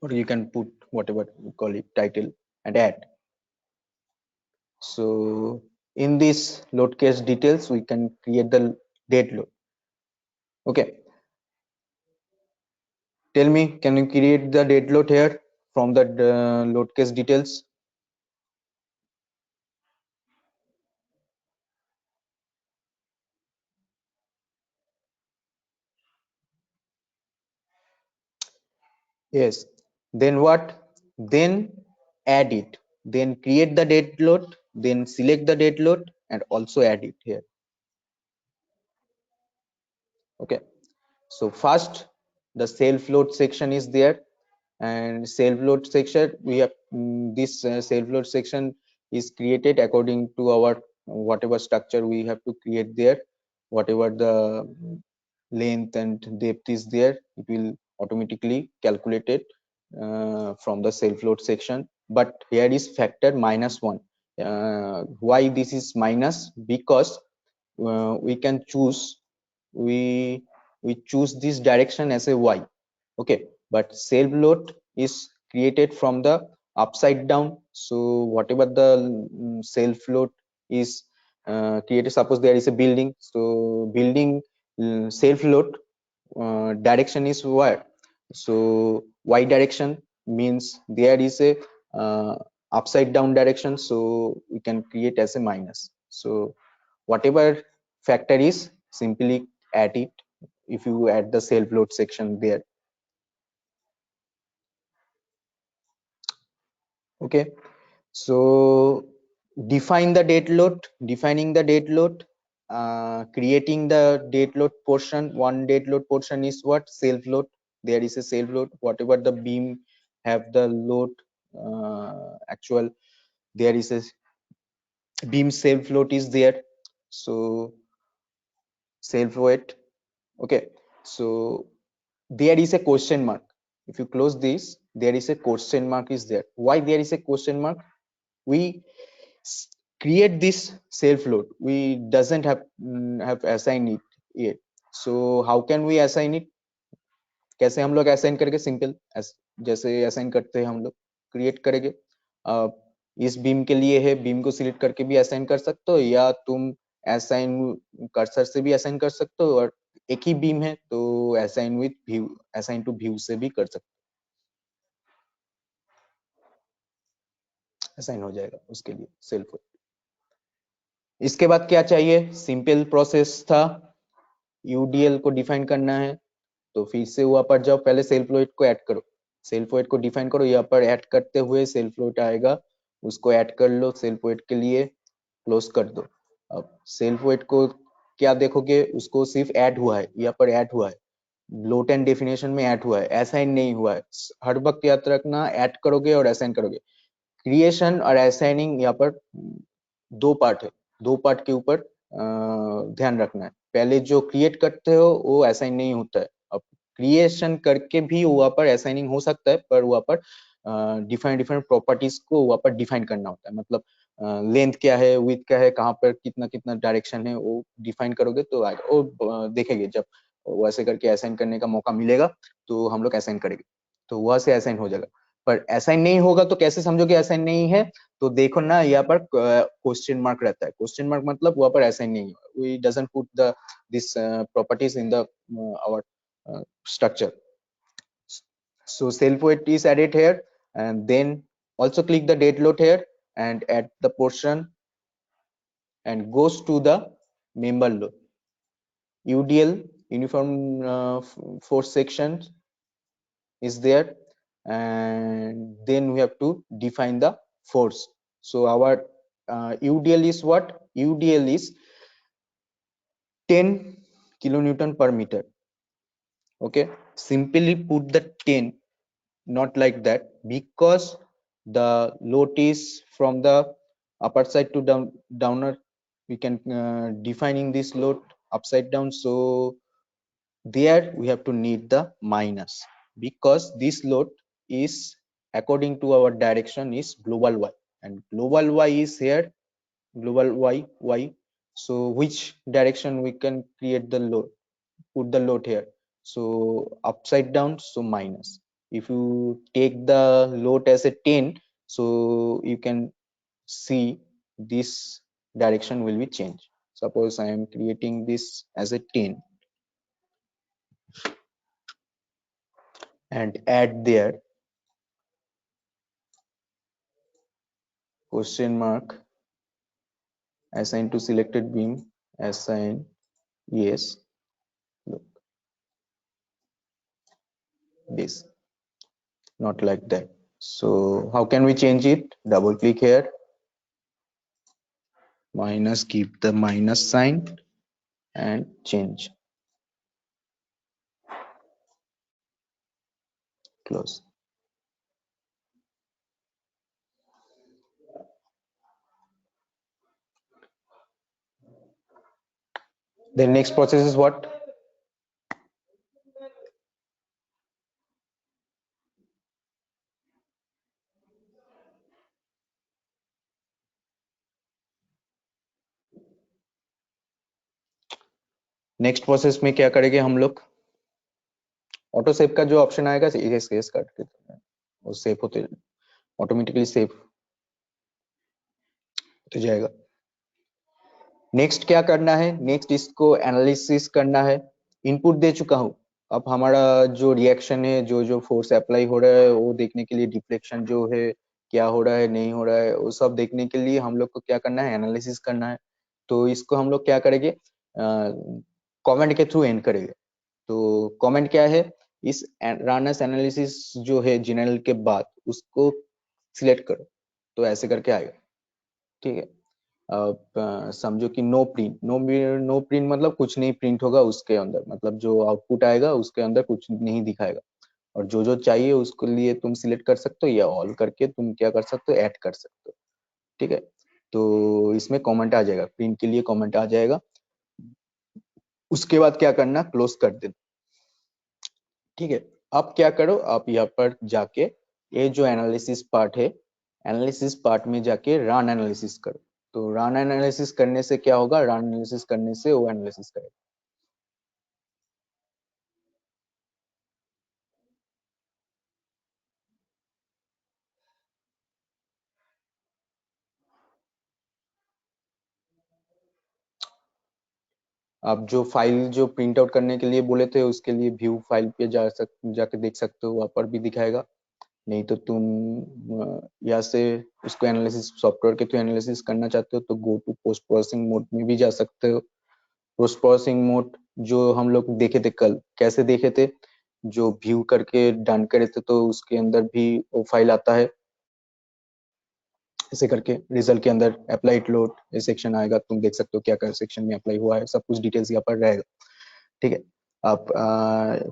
or you can put whatever you call it title and add. So in this load case details we can create the date load. Okay, tell me, can you create the date load here from the load case details? Yes. Then what? Then add it. Then create the date load. Then select the date load and also add it here. Okay. So first, the self load section is there, and self load section we have this self load section is created according to our whatever structure we have to create there. Whatever the length and depth is there, it will automatically calculate it from the self load section. But here is factor -1. Why this is minus? Because we can choose, we choose this direction as a y. Okay, but self load is created from the upside down. So whatever the self load is created, suppose there is a building, so building self load direction is what? So y direction means there is a upside down direction, so we can create as a minus. So whatever factor is, simply add it if you add the self load section there. Okay, so define the date load, defining the date load, creating the date load portion. One date load portion is what? Self load. There is a self load, whatever the beam have the load actual, there is a beam self load is there. So self weight. Okay, so there is a question mark. If you close this, there is a question mark is there. Why there is a question mark? We create this self load, we doesn't have assigned it yet. So how can we assign it? कैसे हम लोग assign करेंगे? Simple, जैसे assign करते हैं हम लोग, create करेंगे. इस बीम के लिए है, बीम को सिलेक्ट करके भी असाइन कर सकते हो, या तुम असाइन कर्सर से भी असाइन कर सकते हो, और एक ही बीम है तो assign with view, assign to view से भी कर सकते, असाइन हो जाएगा उसके लिए सेल्फ। इसके बाद क्या चाहिए, सिंपल प्रोसेस था, यूडीएल को डिफाइन करना है। तो फिर से वहां पर जाओ, पहले सेल्फ वेट को ऐड करो, सेल्फ वेट को डिफाइन करो, यहाँ पर ऐड करते हुए सेल्फ वेट आएगा, उसको ऐड कर लो, सेल्फ वेट के लिए क्लोज कर दो। अब सेल्फ वेट को क्या देखोगे, उसको सिर्फ ऐड हुआ है, यहाँ पर ऐड हुआ है, लोट एंड डेफिनेशन में ऐड हुआ है, असाइन नहीं हुआ है। हर वक्त याद रखना, ऐड करोगे और असाइन करोगे। क्रिएशन और असाइनिंग यहाँ पर दो पार्ट है, दो पार्ट के ऊपर ध्यान रखना है। पहले जो क्रिएट करते हो वो असाइन नहीं होता है, अब क्रिएशन करके भी वहाँ पर असाइनिंग हो सकता है, पर वहाँ पर डिफरेंट डिफरेंट प्रॉपर्टीज को वहाँ पर डिफाइन करना होता है। मतलब लेंथ क्या है, विड्थ क्या है, कहाँ पर कितना कितना डायरेक्शन है, वो डिफाइन करोगे तो आएगा। वो देखेंगे जब वैसे करके असाइन करने का मौका मिलेगा तो हम लोग असाइन करेंगे, तो वहां से असाइन हो जाएगा। पर असाइन नहीं होगा तो कैसे समझोगे असाइन नहीं है, तो देखो ना यहाँ पर क्वेश्चन मार्क रहता है, क्वेश्चन मार्क मतलब वहाँ पर असाइन नहीं है, we doesn't put the this properties in the our structure. So self weight is added here, and then also click the dead load here and add the portion and goes to the member load. UDL, uniform force section is there, and then we have to define the force. So our UDL is what? UDL is 10 kilonewton per meter. Okay, simply put the 10, not like that, because the load is from the upper side to downer. We can defining this load upside down, so there we have to need the minus, because this load is according to our direction is global y, and global y is here, global y. So which direction we can create the load, put the load here? So upside down, so minus. If you take the load as a 10, so you can see this direction will be changed. Suppose I am creating this as a 10 and add there question mark, assign to selected beam, assign yes. Look, this not like that. So how can we change it? Double click here, minus, keep the minus sign and change, close. The next process is what? Next process में क्या करेंगे हम लोग, auto save का जो option आएगा erase काट के वो सेव होते ऑटोमेटिकली सेव हो जाएगा। नेक्स्ट क्या करना है, नेक्स्ट इसको एनालिसिस करना है। इनपुट दे चुका हूँ, अब हमारा जो रिएक्शन है, जो जो फोर्स अप्लाई हो रहा है वो देखने के लिए, डिफ्लेक्शन जो है क्या हो रहा है नहीं हो रहा है, वो सब देखने के लिए हम लोग को क्या करना है, एनालिसिस करना है। तो इसको हम लोग क्या करेंगे, कमेंट के थ्रू एंड करेंगे। तो कमेंट क्या है, इस रनर्स एनालिसिस जो है जनरल के बाद उसको सिलेक्ट करो, तो ऐसे करके आएगा। ठीक है, अब समझो कि नो प्रिंट, नो प्रिंट मतलब कुछ नहीं प्रिंट होगा उसके अंदर, मतलब जो आउटपुट आएगा उसके अंदर कुछ नहीं दिखाएगा, और जो जो चाहिए उसके लिए तुम सिलेक्ट कर सकते हो, या ऑल करके तुम क्या कर सकते हो, ऐड कर सकते हो। ठीक है, तो इसमें कमेंट आ जाएगा, प्रिंट के लिए कमेंट आ जाएगा। उसके बाद क्या करना, क्लोज कर देना। ठीक है, अब क्या करो, आप यहाँ पर जाके ये जो एनालिसिस पार्ट है, एनालिसिस पार्ट में जाके रन एनालिसिस करो। तो रन एनालिसिस करने से क्या होगा, रन एनालिसिस करने से वो एनालिसिस करेगा। आप जो फाइल जो प्रिंट आउट करने के लिए बोले थे उसके लिए व्यू फाइल पे जाके देख सकते हो, वहाँ पर भी दिखाएगा। नहीं तो तुम यहाँ से उसको एनालिसिस सॉफ्टवेयर के थ्रू एनालिसिस करना चाहते हो तो go to post processing mode में भी जा सकते हो। पोस्ट प्रोसेसिंग मोड जो हम लोग देखे थे कल, कैसे देखे थे, जो व्यू करके डन करे थे तो उसके अंदर भी वो फाइल आता है, ऐसे करके रिजल्ट के अंदर अप्लाइड लोड ये सेक्शन आएगा, तुम देख सकते हो क्या क्या सेक्शन में अप्लाई हुआ है, सब कुछ डिटेल्स यहाँ पर रहेगा। ठीक है, आप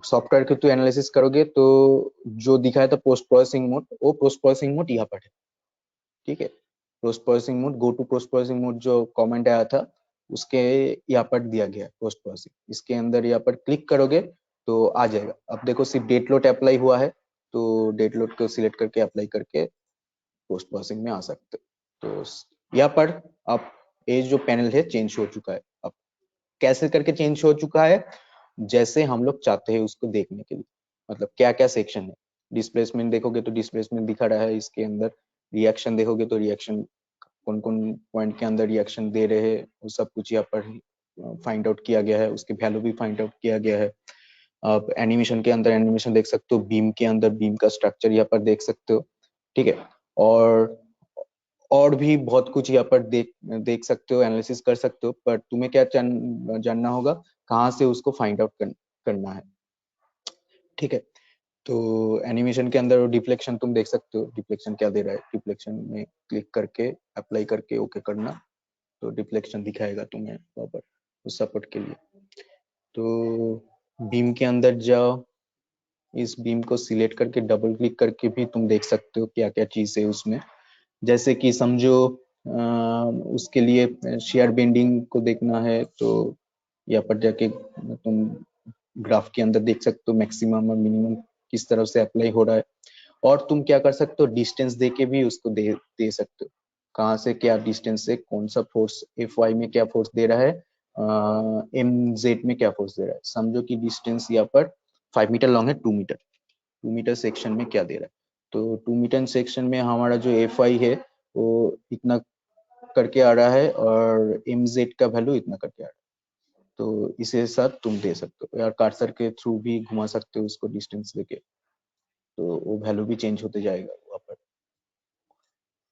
सॉफ्टवेयर के थ्रू एनालिसिस करोगे तो जो दिखाया था पोस्ट प्रोसेसिंग मोड, वो पोस्ट प्रोसेसिंग मोड यहाँ पर है। ठीक है, post processing mode, go to post processing mode जो कमेंट आया था उसके यहाँ पर दिया गया है पोस्ट प्रोसेसिंग। इसके अंदर यहाँ पर क्लिक करोगे तो आ जाएगा। अब देखो सिर्फ डेट लोड अप्लाई हुआ है तो डेट लोड को सिलेक्ट करके अप्लाई करके पोस्ट प्रोसेसिंग में आ सकते हो। तो यहाँ पर आप ये जो पैनल है चेंज हो चुका है। अब कैसे करके चेंज हो चुका है, जैसे हम लोग चाहते हैं उसको देखने के लिए, मतलब क्या क्या सेक्शन है। डिस्प्लेसमेंट देखोगे तो डिस्प्लेसमेंट दिखा रहा है इसके अंदर, रिएक्शन देखोगे तो रिएक्शन कौन कौन पॉइंट के अंदर रिएक्शन दे रहे हैं वो सब कुछ यहाँ पर फाइंड आउट किया गया है, उसके वैल्यू भी फाइंड आउट किया गया है। आप एनिमेशन के अंदर एनिमेशन देख सकते हो, बीम के अंदर बीम का स्ट्रक्चर यहाँ पर देख सकते हो। ठीक है, और भी बहुत कुछ यहाँ पर देख सकते हो, एनालिसिस कर सकते हो, पर तुम्हें क्या जानना होगा कहाँ से उसको फाइंड आउट करना है। ठीक है, तो एनिमेशन के अंदर डिफ्लेक्शन तुम देख सकते हो, डिफ्लेक्शन क्या दे रहा है, डिफ्लेक्शन में क्लिक करके अप्लाई करके ओके करना तो डिफ्लेक्शन दिखाएगा तुम्हें वहाँ पर उस सपोर्ट के लिए। तो बीम के अंदर जाओ, इस बीम को सिलेक्ट करके डबल क्लिक करके भी तुम देख सकते हो क्या क्या चीज है उसमें। जैसे कि समझो उसके लिए शेयर बेंडिंग को देखना है तो यहाँ पर जाके तुम ग्राफ के अंदर देख सकते हो मैक्सिमम और मिनिमम किस तरह से अप्लाई हो रहा है। और तुम क्या कर सकते हो, डिस्टेंस दे के भी उसको दे सकते हो, कहाँ से क्या डिस्टेंस से कौन सा फोर्स, एफ वाई में क्या फोर्स दे रहा है, एम जेड में क्या फोर्स दे रहा है। समझो कि डिस्टेंस यहाँ पर 5 मीटर लॉन्ग है, 2 मीटर सेक्शन में क्या दे रहा है, तो 2 मीटर सेक्शन में हमारा जो एफ आई है वो इतना करके आ रहा है और एम जेड का वैल्यू इतना करके आ रहा है। तो इसे साथ तुम दे सकते हो, यार कर्सर के थ्रू भी घुमा सकते हो उसको डिस्टेंस लेके, तो वो वैल्यू भी चेंज होते जाएगा वहाँ पर।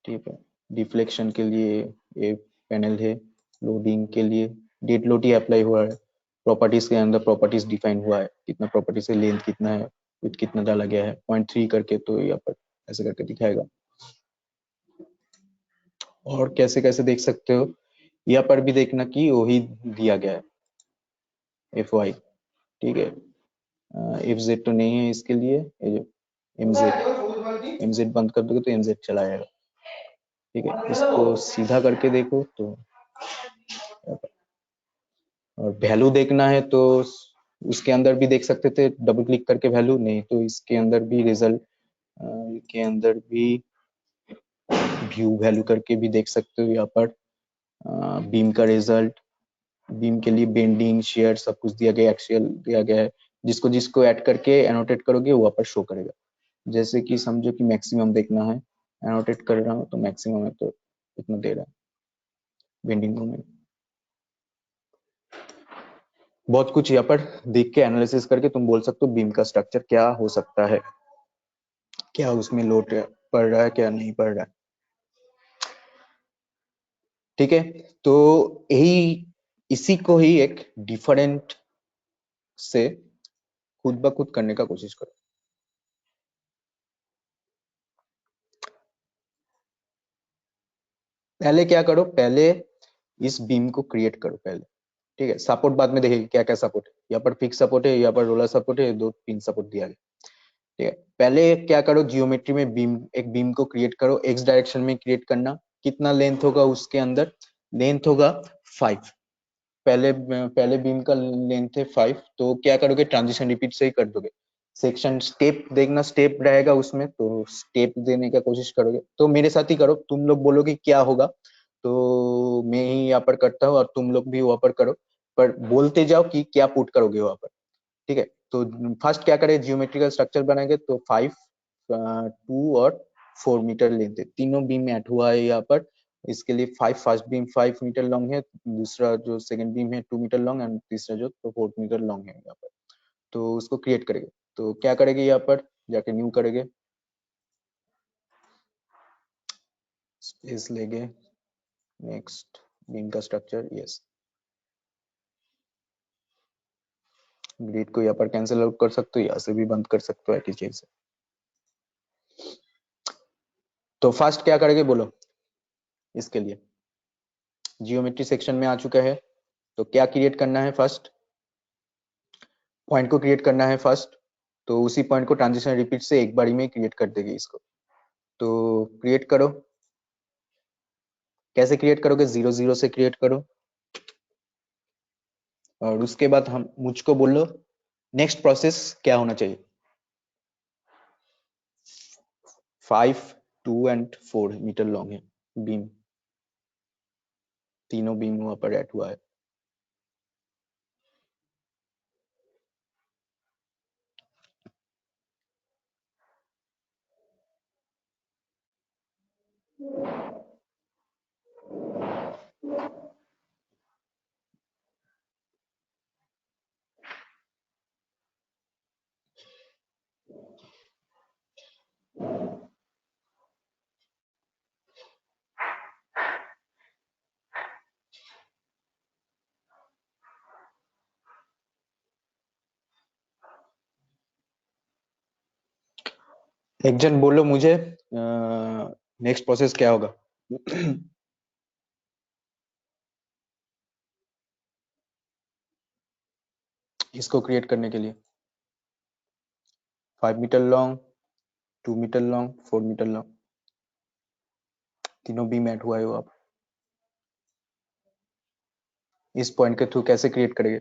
ठीक है, डिफ्लेक्शन के लिए ये पैनल है, लोडिंग के लिए डेट लोड ही अप्लाई हुआ है, प्रॉपर्टीज के अंदर प्रॉपर्टीज डिफाइन हुआ है, कितना प्रॉपर्टीज से लेंथ कितना है, विड्थ कितना डाला गया है 0.3 करके, तो यहाँ पर ऐसे करके दिखाएगा। और कैसे कैसे देख सकते हो, यहाँ पर भी देखना कि वही दिया गया है एफ वाई। ठीक है, एफ जेड तो नहीं है इसके लिए, एम जेड बंद कर दोगे तो एम जेड चला जाएगा। ठीक है, इसको सीधा करके देखो तो, और वैल्यू देखना है तो उसके अंदर भी देख सकते थे डबल क्लिक करके वैल्यू, नहीं तो इसके अंदर भी रिजल्ट के अंदर भी व्यू वैल्यू करके भी देख सकते हो। यहाँ पर बीम का रिजल्ट, बीम के लिए बेंडिंग शेयर सब कुछ दिया गया, एक्सियल दिया गया है, जिसको जिसको ऐड करके एनोटेट करोगे वो पर शो करेगा। जैसे कि समझो कि मैक्सिमम देखना है, एनोटेट कर रहा हूँ तो मैक्सिमम है तो इतना दे रहा है बेंडिंग मोमेंट। बहुत कुछ यहाँ पर देख के एनालिसिस करके तुम बोल सकते हो बीम का स्ट्रक्चर क्या हो सकता है, क्या उसमें लोड पड़ रहा है क्या नहीं पड़ रहा है। ठीक है, तो यही इसी को ही एक डिफरेंट से खुद ब खुद करने का कोशिश करो। पहले क्या करो, पहले इस बीम को क्रिएट करो पहले। ठीक है, सपोर्ट बाद में देखेंगे क्या क्या सपोर्ट है। यहाँ पर फिक्स सपोर्ट है, यहाँ पर रोलर सपोर्ट है, 2 पिन सपोर्ट दिया गया। ठीक है, पहले क्या करो, जियोमेट्री में बीम, एक बीम को क्रिएट करो, एक्स डायरेक्शन में क्रिएट करना। कितना लेंथ होगा उसके अंदर, लेंथ होगा 5। पहले बीम का लेंथ है 5, तो क्या करोगे ट्रांजिशन रिपीट से ही कर दोगे। सेक्शन स्टेप देखना, स्टेप रहेगा उसमें तो स्टेप देने का कोशिश करोगे। तो मेरे साथ ही करो, तुम लोग बोलोगे क्या होगा तो मैं ही यहाँ पर करता हूँ और तुम लोग भी वहां पर करो, पर बोलते जाओ कि क्या पुट करोगे वहां पर। ठीक है, तो फर्स्ट क्या करें, जियोमेट्रिकल स्ट्रक्चर बनाएंगे तो 5, 2 और 4 मीटर लेंथ है, तीनों बीम में ऐड हुआ है यहाँ पर। इसके लिए 5 फर्स्ट बीम 5 मीटर लॉन्ग है, दूसरा जो सेकंड बीम है 2 मीटर लॉन्ग एंड तीसरा जो तो 4 मीटर लॉन्ग है यहाँ पर। तो उसको क्रिएट करेंगे, तो क्या करेंगे यहाँ पर जाके न्यू करेंगे, स्पेस लेंगे, नेक्स्ट बीम का स्ट्रक्चर, यस ग्रिड को यहाँ पर कैंसिल आउट कर सकते हो, यहाँ से भी बंद कर सकते हो एक ही चीज से। तो फर्स्ट क्या करेंगे बोलो, इसके लिए जियोमेट्री सेक्शन में आ चुका है, तो क्या क्रिएट करना है, फर्स्ट पॉइंट को क्रिएट करना है फर्स्ट, तो उसी पॉइंट को ट्रांजिशन रिपीट से एक बारी में क्रिएट कर देगी इसको। तो क्रिएट करो, कैसे क्रिएट करोगे, 0 0 से क्रिएट करो, और उसके बाद हम मुझको बोलो नेक्स्ट प्रोसेस क्या होना चाहिए। 5 2 एंड 4 मीटर लॉन्ग है बीम, तीनों बीम वहां पर ऐड हुआ है। एक जन बोलो मुझे नेक्स्ट प्रोसेस क्या होगा। इसको क्रिएट करने के लिए 5 meter long, 2 meter long, 4 meter long, तीनों बीम ऐड हुआ है। वो आप इस पॉइंट के थ्रू कैसे क्रिएट करेंगे,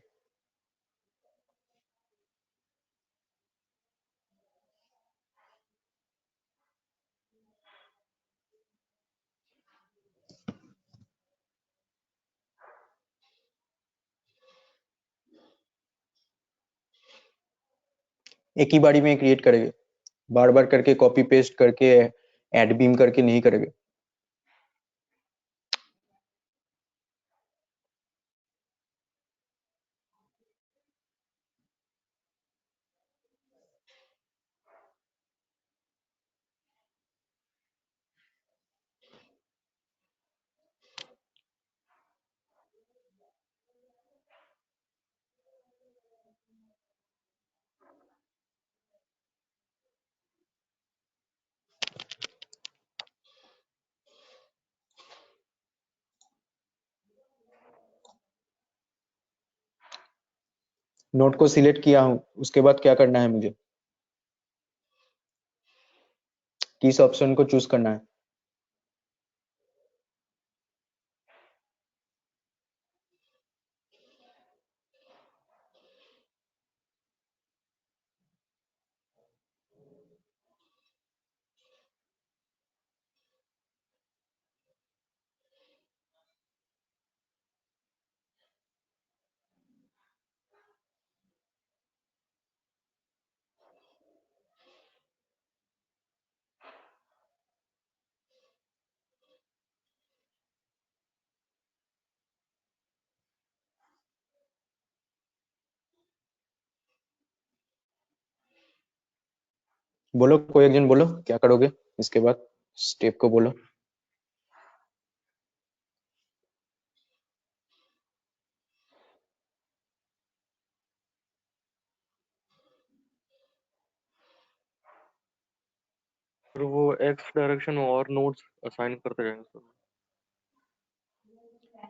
एक ही बारी में क्रिएट करेंगे, बार बार करके कॉपी पेस्ट करके ऐड बीम करके नहीं करेंगे। नोट को सिलेक्ट किया हूं, उसके बाद क्या करना है मुझे, किस ऑप्शन को चूज करना है। बोलो कोई एक जन बोलो क्या करोगे, इसके बाद स्टेप को बोलो। फिर वो एक्स डायरेक्शन में और नोट्स असाइन करते जाएंगे सर।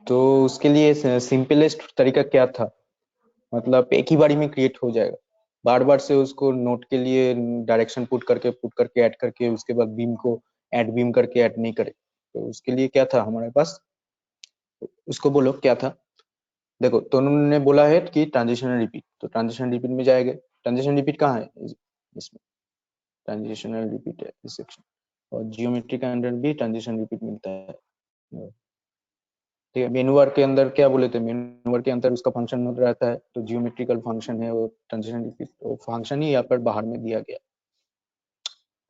तो उसके लिए सिंपलेस्ट तरीका क्या था, मतलब एक ही बारी में क्रिएट हो जाएगा, बार बार से उसको नोट के लिए डायरेक्शन पुट करके ऐड करके उसके बाद बीम को ऐड बीम करके ऐड नहीं करे। तो उसके लिए क्या था हमारे पास, उसको बोलो क्या था। देखो तो उन्होंने बोला है कि ट्रांजिशनल रिपीट, तो ट्रांजिशनल रिपीट में जाएंगे। ट्रांजिशन रिपीट कहाँ है, इसमें ट्रांजिशनल रिपीट है इस सेक्शन, और जियोमेट्री के अंदर भी ट्रांजिशन रिपीट मिलता है। ठीक है, मेनू बार के अंदर क्या बोले थे, मेनू बार के अंदर उसका फंक्शन रहता है, तो जियोमेट्रिकल फंक्शन है वो ट्रांजिशन रिपीट, वो फंक्शन ही यहाँ पर बाहर में दिया गया।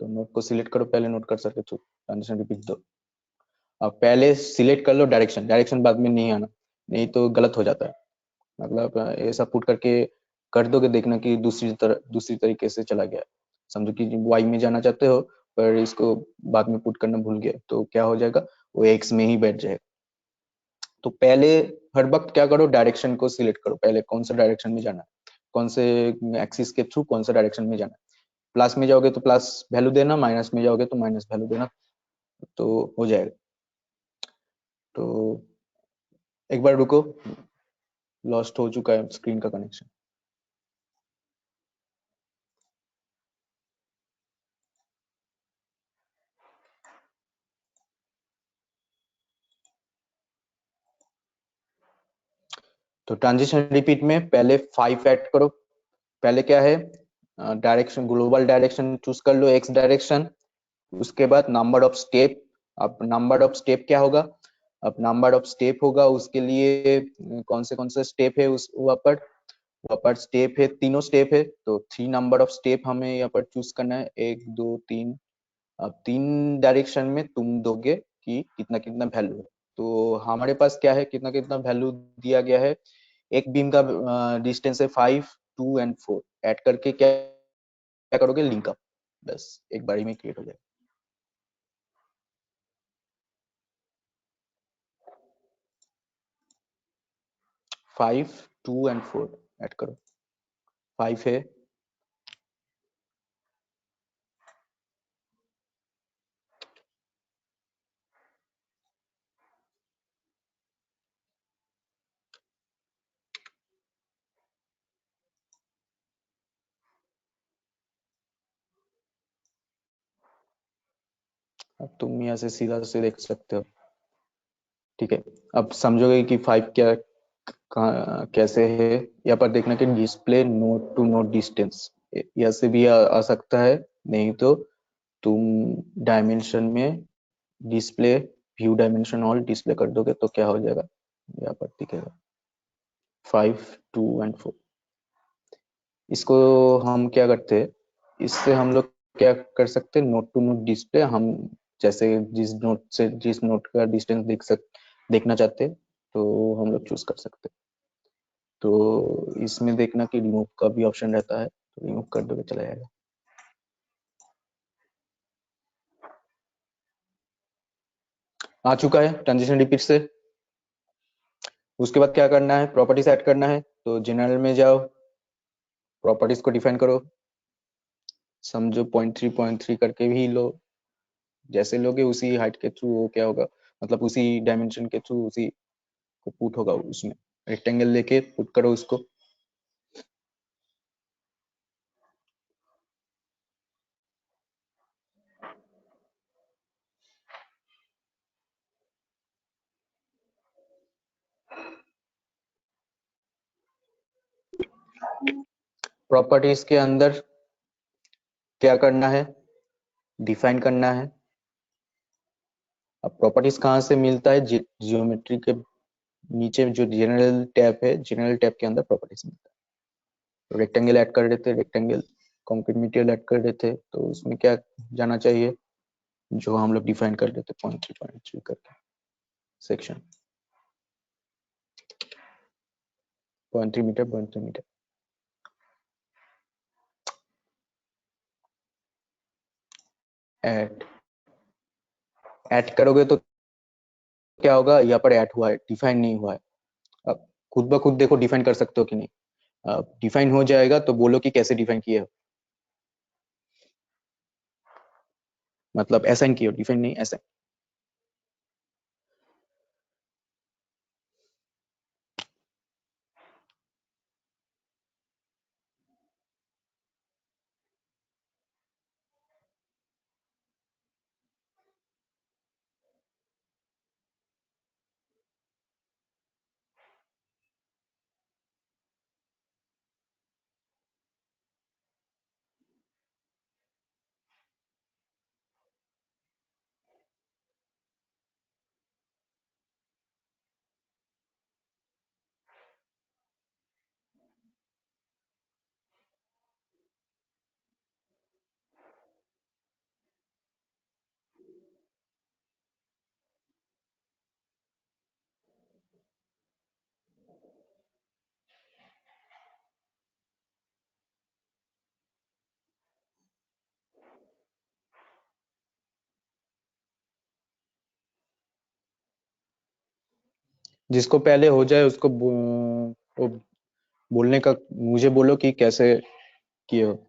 तो नोट को सिलेक्ट करो पहले, नोट कर्सर के थ्रू ट्रांजिशन रिपीट दो। अब पहले सिलेक्ट कर लो डायरेक्शन, डायरेक्शन बाद में नहीं आना, नहीं तो गलत हो जाता है। मतलब ऐसा पुट करके कर दोगे, देखना कि दूसरी तरीके से चला गया। समझो कि वाई में जाना चाहते हो पर इसको बाद में पुट करना भूल गए, तो क्या हो जाएगा, वो एक्स में ही बैठ जाएगा। तो पहले हर वक्त क्या करो, डायरेक्शन को सिलेक्ट करो, पहले कौन सा डायरेक्शन में जाना है, कौन से एक्सिस के थ्रू कौन सा डायरेक्शन में जाना है। प्लस में जाओगे तो प्लस वैल्यू देना, माइनस में जाओगे तो माइनस वैल्यू देना, तो हो जाएगा। तो एक बार रुको, लॉस्ट हो चुका है स्क्रीन का कनेक्शन। तो ट्रांजिशन रिपीट में पहले 5 ऐड करो। पहले क्या है, डायरेक्शन, ग्लोबल डायरेक्शन चूज कर लो, एक्स डायरेक्शन। उसके बाद नंबर ऑफ स्टेप। अब नंबर ऑफ स्टेप क्या होगा, अब नंबर ऑफ स्टेप होगा, उसके लिए कौन से स्टेप है उस वहाँ पर स्टेप है, तीनों स्टेप है, तो 3 नंबर ऑफ स्टेप हमें यहाँ पर चूज करना है, 1 2 3। अब 3 डायरेक्शन में तुम दोगे कि कितना कितना वैल्यू है। तो हमारे पास क्या है, कितना कितना वैल्यू दिया गया है। एक बीम का डिस्टेंस है 5 2 एंड 4, ऐड करके क्या क्या करोगे, लिंक अप, बस एक बारी में क्रिएट हो जाएगा। 5 2 एंड 4 ऐड करो। 5 है, अब तुम यहाँ से सीधा से देख सकते हो। ठीक है, अब समझोगे कि 5 क्या कैसे है। यहाँ पर देखना कि display node to node distance, यहाँ से भी आ सकता है, नहीं तो तुम डायमेंशन में display view dimension all display कर दोगे तो क्या हो जाएगा, यहाँ पर दिखेगा 5 2 एंड 4। इसको हम क्या करते हैं, इससे हम लोग क्या कर सकते हैं, नोड टू नोड डिस्प्ले, हम जैसे जिस नोड से जिस नोड का डिस्टेंस देखना चाहते हैं तो हम लोग चूज कर सकते हैं। तो इसमें देखना कि रिमूव का भी ऑप्शन रहता है, तो रिमूव कर दोगे चला जाएगा। आ चुका है ट्रांजिशन रिपीट से। उसके बाद क्या करना है, प्रॉपर्टीज ऐड करना है, तो जनरल में जाओ, प्रॉपर्टीज को डिफाइन करो। समझो 0.3 करके भी लो, जैसे लोगे उसी हाइट के थ्रू वो क्या होगा, मतलब उसी डायमेंशन के थ्रू उसी को पुट होगा उसमें। रेक्टेंगल लेके पुट करो उसको। प्रॉपर्टीज के अंदर क्या करना है, डिफाइन करना है। अब प्रॉपर्टीज कहाँ से मिलता है, जियोमेट्री के नीचे जो जनरल टैब है, जनरल टैब के अंदर प्रॉपर्टीज मिलता है। रेक्टेंगल ऐड कर देते, रेक्टेंगल कंक्रीट मटेरियल ऐड कर देते, तो उसमें क्या जाना चाहिए, जो हम लोग डिफाइन कर देते 0.3 करके section 0.3 meter 0.3 meter. Add add करोगे तो क्या होगा, यहाँ पर ऐड हुआ है, डिफाइन नहीं हुआ है। अब खुद ब खुद देखो डिफाइन कर सकते हो कि नहीं। डिफाइन हो जाएगा तो बोलो कि कैसे डिफाइन किए हो, मतलब असाइन किए हो, डिफाइन नहीं असाइन। जिसको पहले हो जाए उसको वो बोलने का मुझे बोलो कि कैसे किए हो।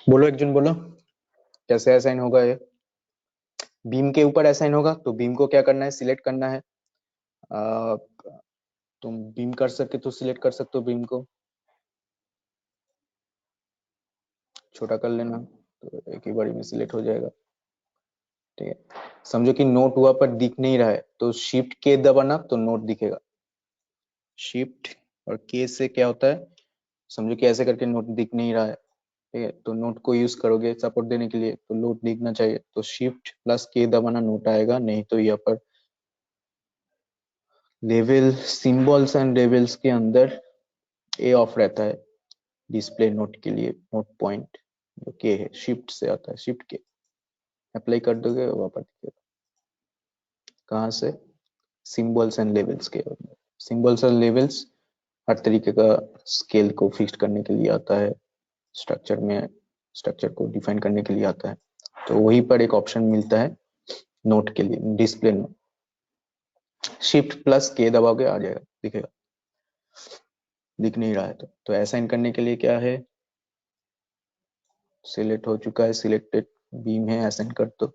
बोलो एक जन बोलो कैसे असाइन होगा ये। बीम के ऊपर असाइन होगा तो बीम को क्या करना है, सिलेक्ट करना है। आ, तुम बीम कर सके तो सिलेक्ट कर सकते हो बीम को, छोटा कर लेना तो एक ही बारी में सिलेक्ट हो जाएगा। ठीक है, समझो कि नोट हुआ पर दिख नहीं रहा है तो शिफ्ट के दबाना तो नोट दिखेगा। शिफ्ट और के से क्या होता है, समझो कि ऐसे करके नोट दिख नहीं रहा है, ठीक है, तो नोट को यूज करोगे सपोर्ट देने के लिए तो नोट दिखना चाहिए, तो शिफ्ट प्लस के दबाना नोट आएगा, नहीं तो यहाँ पर लेवल सिंबल्स एंड लेवल्स के अंदर ए ऑफ रहता है डिस्प्ले नोट के लिए, नोट पॉइंट जो के है शिफ्ट से आता है, शिफ्ट के अप्लाई कर दोगे वापस दिखेगा। कहाँ से, सिंबल्स एंड लेवल्स के अंदर। सिंबल्स एंड लेवल्स हर तरीके का स्केल को फिक्स करने के लिए आता है, स्ट्रक्चर में स्ट्रक्चर को डिफाइन करने के लिए आता है, तो वहीं पर एक ऑप्शन मिलता है नोट के लिए, डिस्प्ले नोट। शिफ्ट प्लस के दबाओगे आ जाएगा, दिखेगा। दिख नहीं रहा है तो असाइन करने के लिए क्या है, सिलेक्ट हो चुका है, सिलेक्टेड बीम है, असाइन कर दो।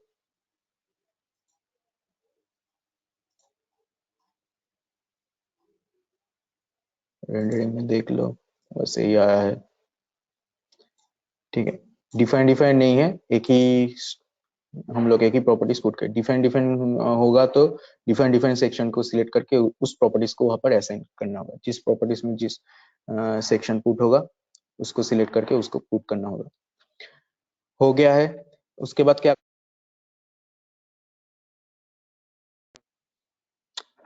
रेंडरिंग में देख लो वैसे ही आया है। ठीक है, डिफाइन नहीं है, एक ही हम लोग एक ही प्रॉपर्टीज पुट कर, डिफाइन होगा तो डिफाइन सेक्शन को सिलेक्ट करके उस प्रॉपर्टीज को वहां पर असाइन करना होगा, जिस प्रॉपर्टीज में जिस सेक्शन पुट होगा उसको सिलेक्ट करके उसको पुट करना होगा। हो गया है, उसके बाद क्या,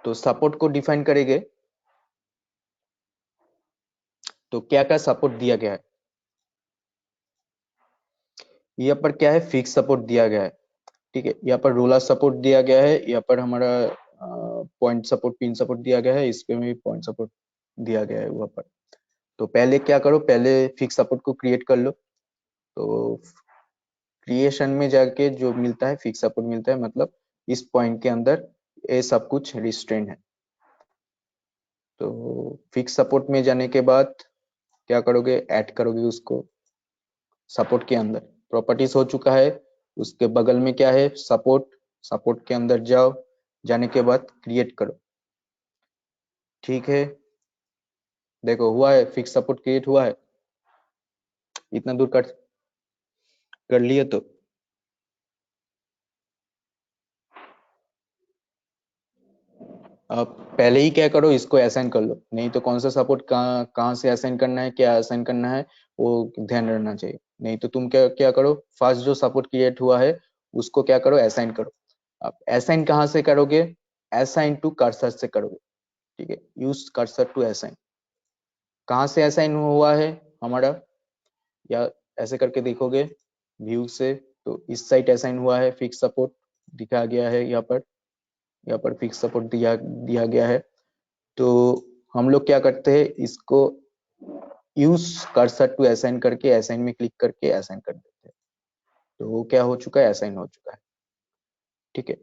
तो सपोर्ट को डिफाइन करेंगे तो क्या क्या सपोर्ट दिया गया है। यहाँ पर क्या है, फिक्स सपोर्ट दिया गया है, ठीक है, यहाँ पर रोलर सपोर्ट दिया गया है, यहाँ पर हमारा पॉइंट सपोर्ट पिन सपोर्ट दिया गया है, इस पे भी पॉइंट सपोर्ट दिया गया है वहां पर। तो पहले क्या करो, पहले फिक्स सपोर्ट को क्रिएट कर लो, तो क्रिएशन में जाके जो मिलता है फिक्स सपोर्ट मिलता है, मतलब इस पॉइंट के अंदर ये सब कुछ रिस्ट्रेन है। तो फिक्स सपोर्ट में जाने के बाद क्या करोगे, ऐड करोगे उसको सपोर्ट के अंदर, प्रॉपर्टीज हो चुका है, उसके बगल में क्या है, सपोर्ट, सपोर्ट के अंदर जाओ, जाने के बाद क्रिएट करो। ठीक है, देखो हुआ है, फिक्स सपोर्ट क्रिएट हुआ है, इतना दूर कर लिए तो आप पहले ही क्या करो, इसको असाइन कर लो, नहीं तो कौन सा सपोर्ट कहाँ से असाइन करना है, क्या असाइन करना है, वो ध्यान रखना चाहिए। नहीं तो तुम क्या क्या करो, फर्स्ट जो सपोर्ट क्रिएट हुआ है उसको क्या करो, असाइन करो। आप असाइन कहाँ से करोगे, असाइन टू कर्सर से करोगे, ठीक है। Use cursor to assign. कहाँ से असाइन हुआ है हमारा, या ऐसे करके देखोगे व्यू से, तो इस साइड असाइन हुआ है, फिक्स सपोर्ट दिखा गया है यहाँ पर फिक्स सपोर्ट दिया दिया गया है। तो हम लोग क्या करते हैं, इसको यूज कर्सर टू असाइन करके असाइन में क्लिक करके असाइन कर देते हैं, तो वो क्या हो चुका है, असाइन हो चुका है, ठीक है।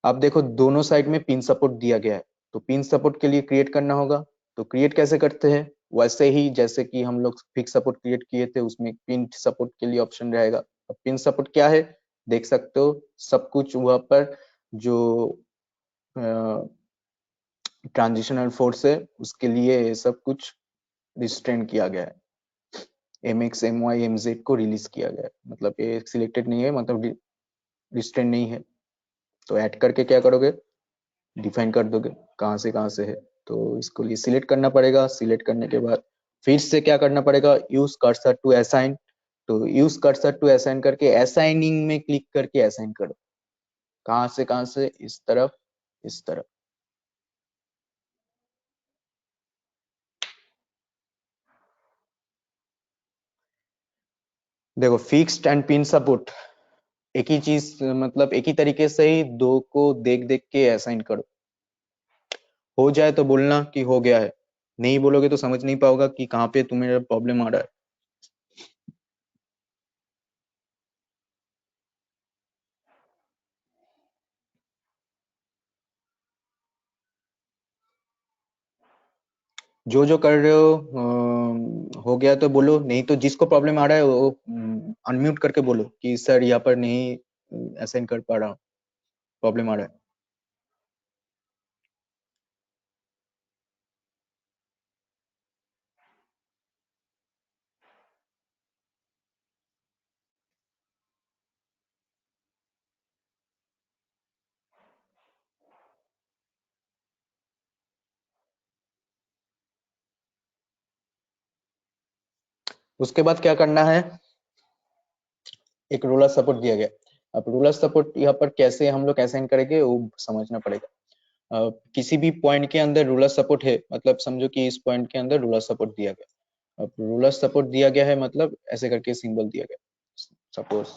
अब देखो दोनों साइड में पिन सपोर्ट दिया गया है, तो पिन सपोर्ट के लिए क्रिएट करना होगा। तो क्रिएट कैसे करते हैं, वैसे ही जैसे कि हम लोग फिक्स सपोर्ट क्रिएट किए थे, उसमें पिन सपोर्ट के लिए ऑप्शन रहेगा। अब पिन सपोर्ट क्या है, देख सकते हो सब कुछ वहां पर जो ट्रांजिशनल फोर्स है उसके लिए ये सब कुछ रिस्ट्रेन किया गया है, MX MY MZ को रिलीज किया गया है, मतलब ये सिलेक्टेड नहीं है, मतलब रिस्ट्रेन नहीं है। तो ऐड करके क्या करोगे, डिफाइन कर दोगे कहाँ से है। तो इसको लिए सिलेक्ट करना पड़ेगा, सिलेक्ट करने के बाद फिर से क्या करना पड़ेगा, यूज कर्सर टू असाइन। तो यूज कर्सर टू असाइन करके असाइनिंग में क्लिक करके असाइन करो, कहाँ से, इस तरफ, इस तरफ। देखो फिक्स्ड एंड पिन सपोर्ट एक ही चीज, मतलब एक ही तरीके से ही दो को देख देख के असाइन करो। हो जाए तो बोलना कि हो गया है, नहीं बोलोगे तो समझ नहीं पाओगा कि कहाँ पे तुम्हें प्रॉब्लम आ रहा है। जो कर रहे हो गया तो बोलो, नहीं तो जिसको प्रॉब्लम आ रहा है वो अनम्यूट करके बोलो कि सर यहाँ पर नहीं असाइन कर पा रहा हूँ, प्रॉब्लम आ रहा है। उसके बाद क्या करना है, एक रूलर सपोर्ट दिया गया। अब रूलर सपोर्ट यहाँ पर कैसे हम लोग असाइन करेंगे वो समझना पड़ेगा। किसी भी पॉइंट के अंदर रूलर सपोर्ट है, मतलब समझो कि इस पॉइंट के अंदर रूलर सपोर्ट दिया गया। अब रूलर सपोर्ट दिया गया है मतलब ऐसे करके सिंबल दिया गया, सपोज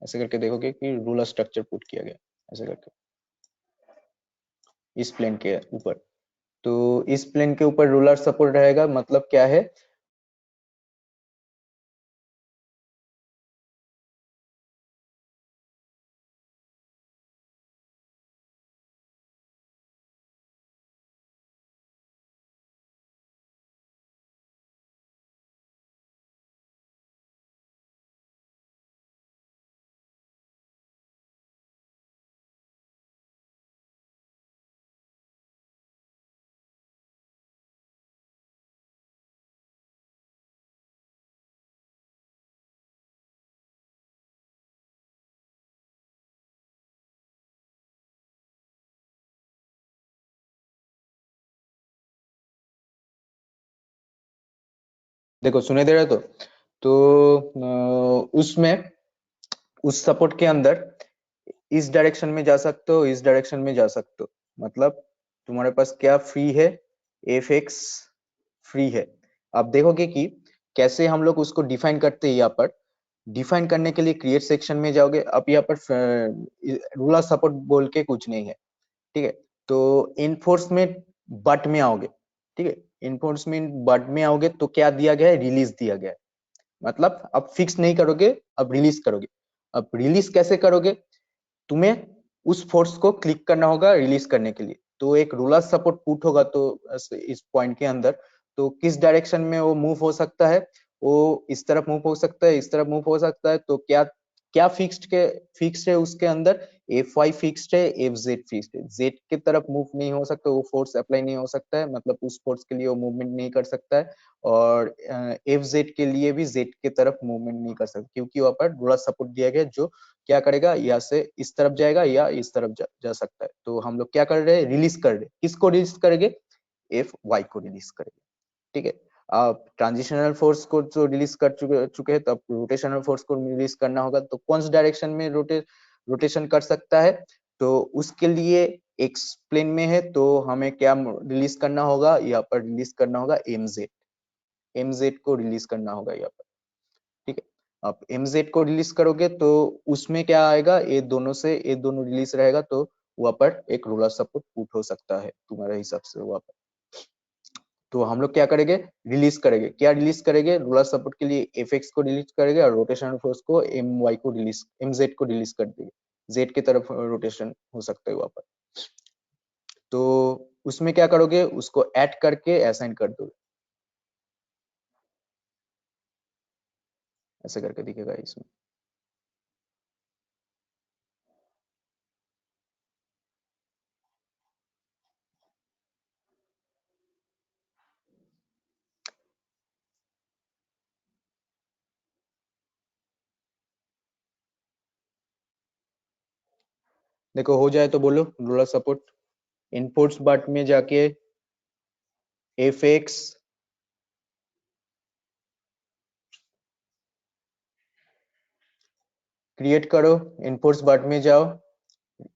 ऐसे करके देखोगे कि रूलर स्ट्रक्चर पुट किया गया, ऐसे करके इस प्लेन के ऊपर। तो इस प्लेन के ऊपर रूलर सपोर्ट रहेगा, मतलब क्या है, देखो सुने दे रहे तो उसमें उस सपोर्ट के अंदर इस डायरेक्शन में जा सकते हो, इस डायरेक्शन में जा सकते हो, मतलब तुम्हारे पास क्या फ्री है, fx फ्री है। अब देखोगे कि कैसे हम लोग उसको डिफाइन करते हैं। यहाँ पर डिफाइन करने के लिए क्रिएट सेक्शन में जाओगे। अब यहाँ पर रूलर सपोर्ट बोल के कुछ नहीं है, ठीक है। तो इन्फोर्समेंट बट में आओगे, ठीक है, इन्फोर्समेंट बट में आओगे तो क्या दिया गया है, रिलीज दिया गया है, मतलब अब फिक्स नहीं करोगे, अब रिलीज करोगे। अब रिलीज कैसे करोगे, तुम्हें उस फोर्स को क्लिक करना होगा रिलीज करने के लिए। तो एक रूलर सपोर्ट पुट होगा तो इस पॉइंट के अंदर, तो किस डायरेक्शन में वो मूव हो सकता है, वो इस तरफ मूव हो सकता है, इस तरफ मूव हो सकता है। तो क्या क्या फिक्स्ड है उसके अंदर, Fy फिक्स्ड है, Fz फिक्स्ड है, z की तरफ मूव नहीं हो सकता, वो फोर्स अप्लाई नहीं हो सकता है, मतलब उस फोर्स के लिए वो मूवमेंट नहीं कर सकता है, और Fz के लिए भी z की तरफ मूवमेंट नहीं कर सकता, क्योंकि वहां पर रोलर सपोर्ट दिया गया जो क्या करेगा, यहाँ से इस तरफ जाएगा या इस तरफ जा सकता है। तो हम लोग क्या कर रहे हैं, रिलीज कर रहे हैं, किसको रिलीज करेंगे, Fy को रिलीज करेंगे, ठीक है। आप ट्रांजिशनल फोर्स को जो रिलीज कर चुके हैं, तब रोटेशनल फोर्स को रिलीज करना होगा, तो कौन सी डायरेक्शन में रोटेशन कर सकता है, तो उसके लिए एक्स प्लेन में है, तो हमें क्या रिलीज करना होगा, यहाँ पर रिलीज करना होगा mz को रिलीज करना होगा यहाँ पर, ठीक है। आप mz को रिलीज करोगे तो उसमें क्या आएगा, ये दोनों रिलीज रहेगा, तो वहां पर एक रोलर सपोर्ट पुट हो सकता है तुम्हारे हिसाब से वहां पर। तो हम लोग क्या करेंगे, रिलीज करेंगे, क्या रिलीज करेंगे, रोलर सपोर्ट के लिए Fx को रिलीज करेंगे, और रोटेशनल फोर्स को mz को रिलीज कर देंगे, z की तरफ रोटेशन हो सकता है वहां पर। तो उसमें क्या करोगे, उसको ऐड करके असाइन कर दोगे, ऐसे करके दिखेगा इसमें। देखो हो जाए तो बोलो, रोलर सपोर्ट इनपुट्स बट में जाके Fx क्रिएट करो, इनपुट्स बट में जाओ।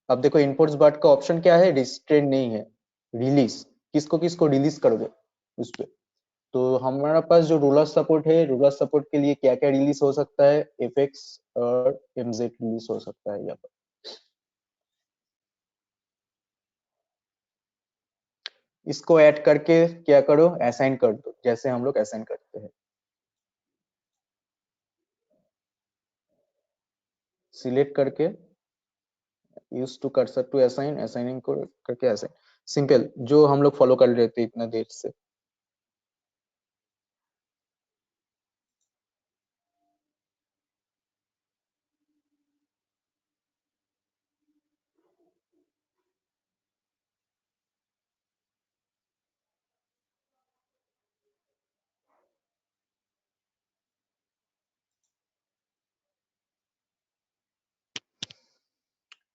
अब देखो इनपुट्स बट का ऑप्शन क्या है, रिस्ट्रेन नहीं है, रिलीज, किसको किसको रिलीज करोगे उस पे। तो हमारे पास जो रोलर सपोर्ट है, रोलर सपोर्ट के लिए क्या क्या रिलीज हो सकता है, Fx और mz रिलीज हो सकता है यहाँ पर। इसको ऐड करके क्या करो, असाइन कर दो, जैसे हम लोग असाइन करते हैं, सिलेक्ट करके use to cursor to assign, assigning को करके असाइन, सिंपल जो हम लोग फॉलो कर रहे थे इतना देर से।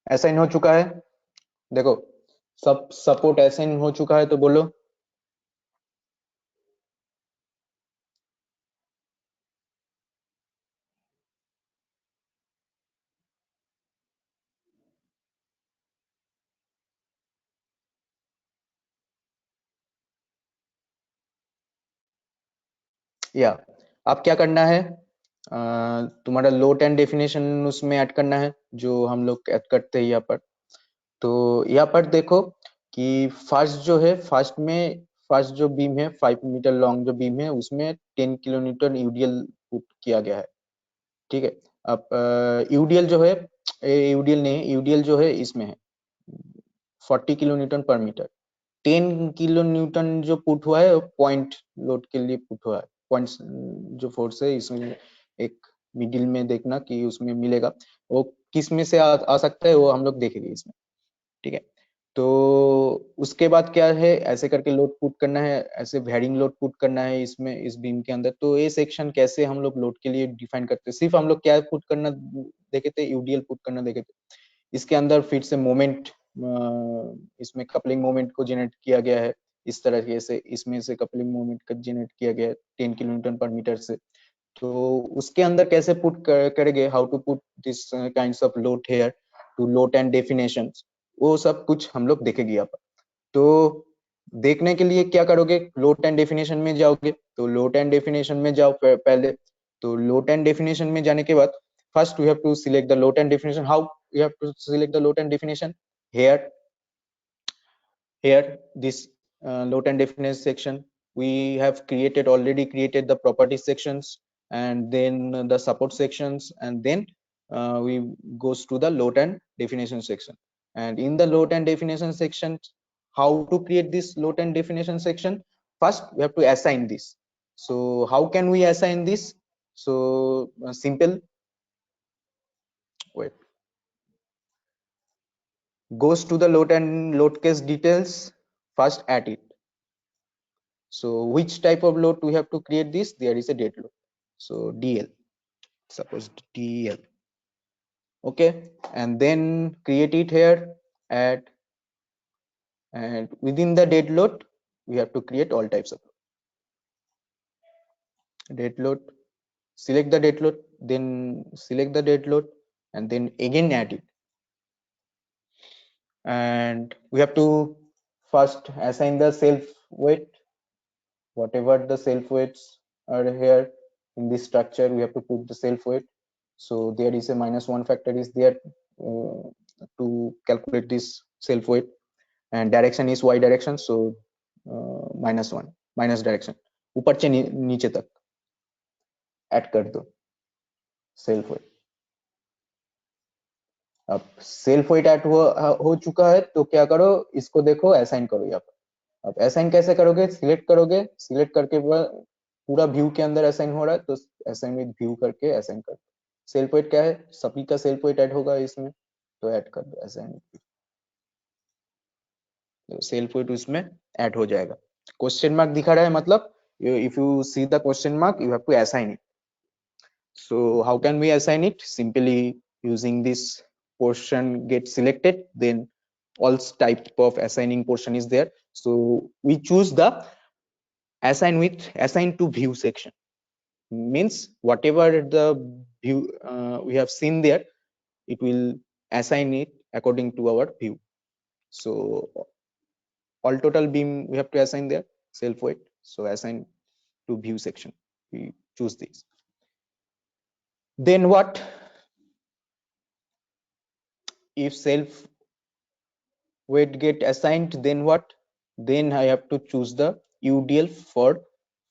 असाइन हो चुका है, देखो सब सपोर्ट असाइन हो चुका है, तो बोलो। या अब क्या करना है, तुम्हारा लोड एंड डेफिनेशन उसमें ऐड करना है, जो हम लोग ऐड करते हैं यहाँ पर। तो यहाँ पर देखो कि फर्स्ट जो बीम है 5 मीटर लॉन्ग जो बीम है, उसमें 10 किलोन्यूटन यूडीएल पुट किया गया है, ठीक है। अब यूडीएल जो है, यूडीएल नहीं, यूडीएल जो है इसमें है 40 किलोन्यूटन पर मीटर। 10 किलोन्यूटन जो पुट हुआ है, पॉइंट लोड के लिए पुट हुआ है, पॉइंट जो फोर्स है इसमें एक मिडिल में देखना कि उसमें मिलेगा, वो किस में से आ सकता है, वो हम लोग देखेंगे इसमें, ठीक है। तो उसके बाद क्या है, ऐसे करके लोड पुट करना है, ऐसे वेरिंग लोड पुट करना है इसमें, इस बीम के अंदर। तो ये सेक्शन कैसे हम लोग लोड के लिए डिफाइन करते हैं, सिर्फ हम लोग क्या पुट करना देखे थे, यूडीएल पुट करना देखे थे। इसके अंदर फिर से मोमेंट, इसमें कपलिंग मोमेंट को जनरेट किया गया है, इस तरह से इसमें से कपलिंग मोमेंट का जनरेट किया गया है 10 किलोन्यूटन पर मीटर से। तो उसके अंदर कैसे पुट करेंगे, how to put this kinds of load here to load and definition, वो सब कुछ हम लोग देखेंगे यहाँ पर। तो देखने के लिए क्या करोगे, लोड एंड डेफिनेशन में जाओगे, तो लोड एंड डेफिनेशन में जाओ पहले। तो लोड एंड डेफिनेशन में जाने के बाद first we have to select the load and definition. How you have to select the load and definition? Here this load and definition section, we have already created the property sections, and then the support sections, and then we goes to the load and definition section. And in the load and definition section, how to create this load and definition section? First we have to assign this. So how can we assign this? So simple, wait, goes to the load and load case details, first add it. So which type of load we have to create this? There is a dead load. So DL, suppose DL. Okay, and then create it here, add, and within the dead load, we have to create all types of load. Dead load, select the dead load, then select the dead load, and then again add it. And we have to first assign the self weight, whatever the self weights are here in this structure, we have to put the self weight. So there is a -1 factor is there to calculate this self weight, and direction is y direction, so -1 minus direction, ऊपर से नीचे तक add कर दो self weight. अब self weight add हो चुका है तो क्या करो, इसको देखो असाइन करो यहाँ पर। अब असाइन कैसे करोगे, सिलेक्ट करोगे, सिलेक्ट करके पूरा व्यू के अंदर असाइन हो रहा है तो असाइन विद व्यू करके असाइन कर दो। सेल्फ वेट क्या है, सभी का सेल्फ वेट ऐड होगा इसमें, तो ऐड कर दो असाइन, तो सेल्फ वेट उसमें ऐड हो जाएगा। क्वेश्चन मार्क दिखा रहा है, मतलब if you see the question mark you have to assign it. So how can we assign it? Simply using this portion get selected, then all type of assigning portion is there. So we choose the assign to view section, means whatever the view we have seen there, it will assign it according to our view. So all total beam we have to assign there, self weight, so assign to view section, we choose this. Then what if self weight get assigned, then what, then I have to choose the UDL for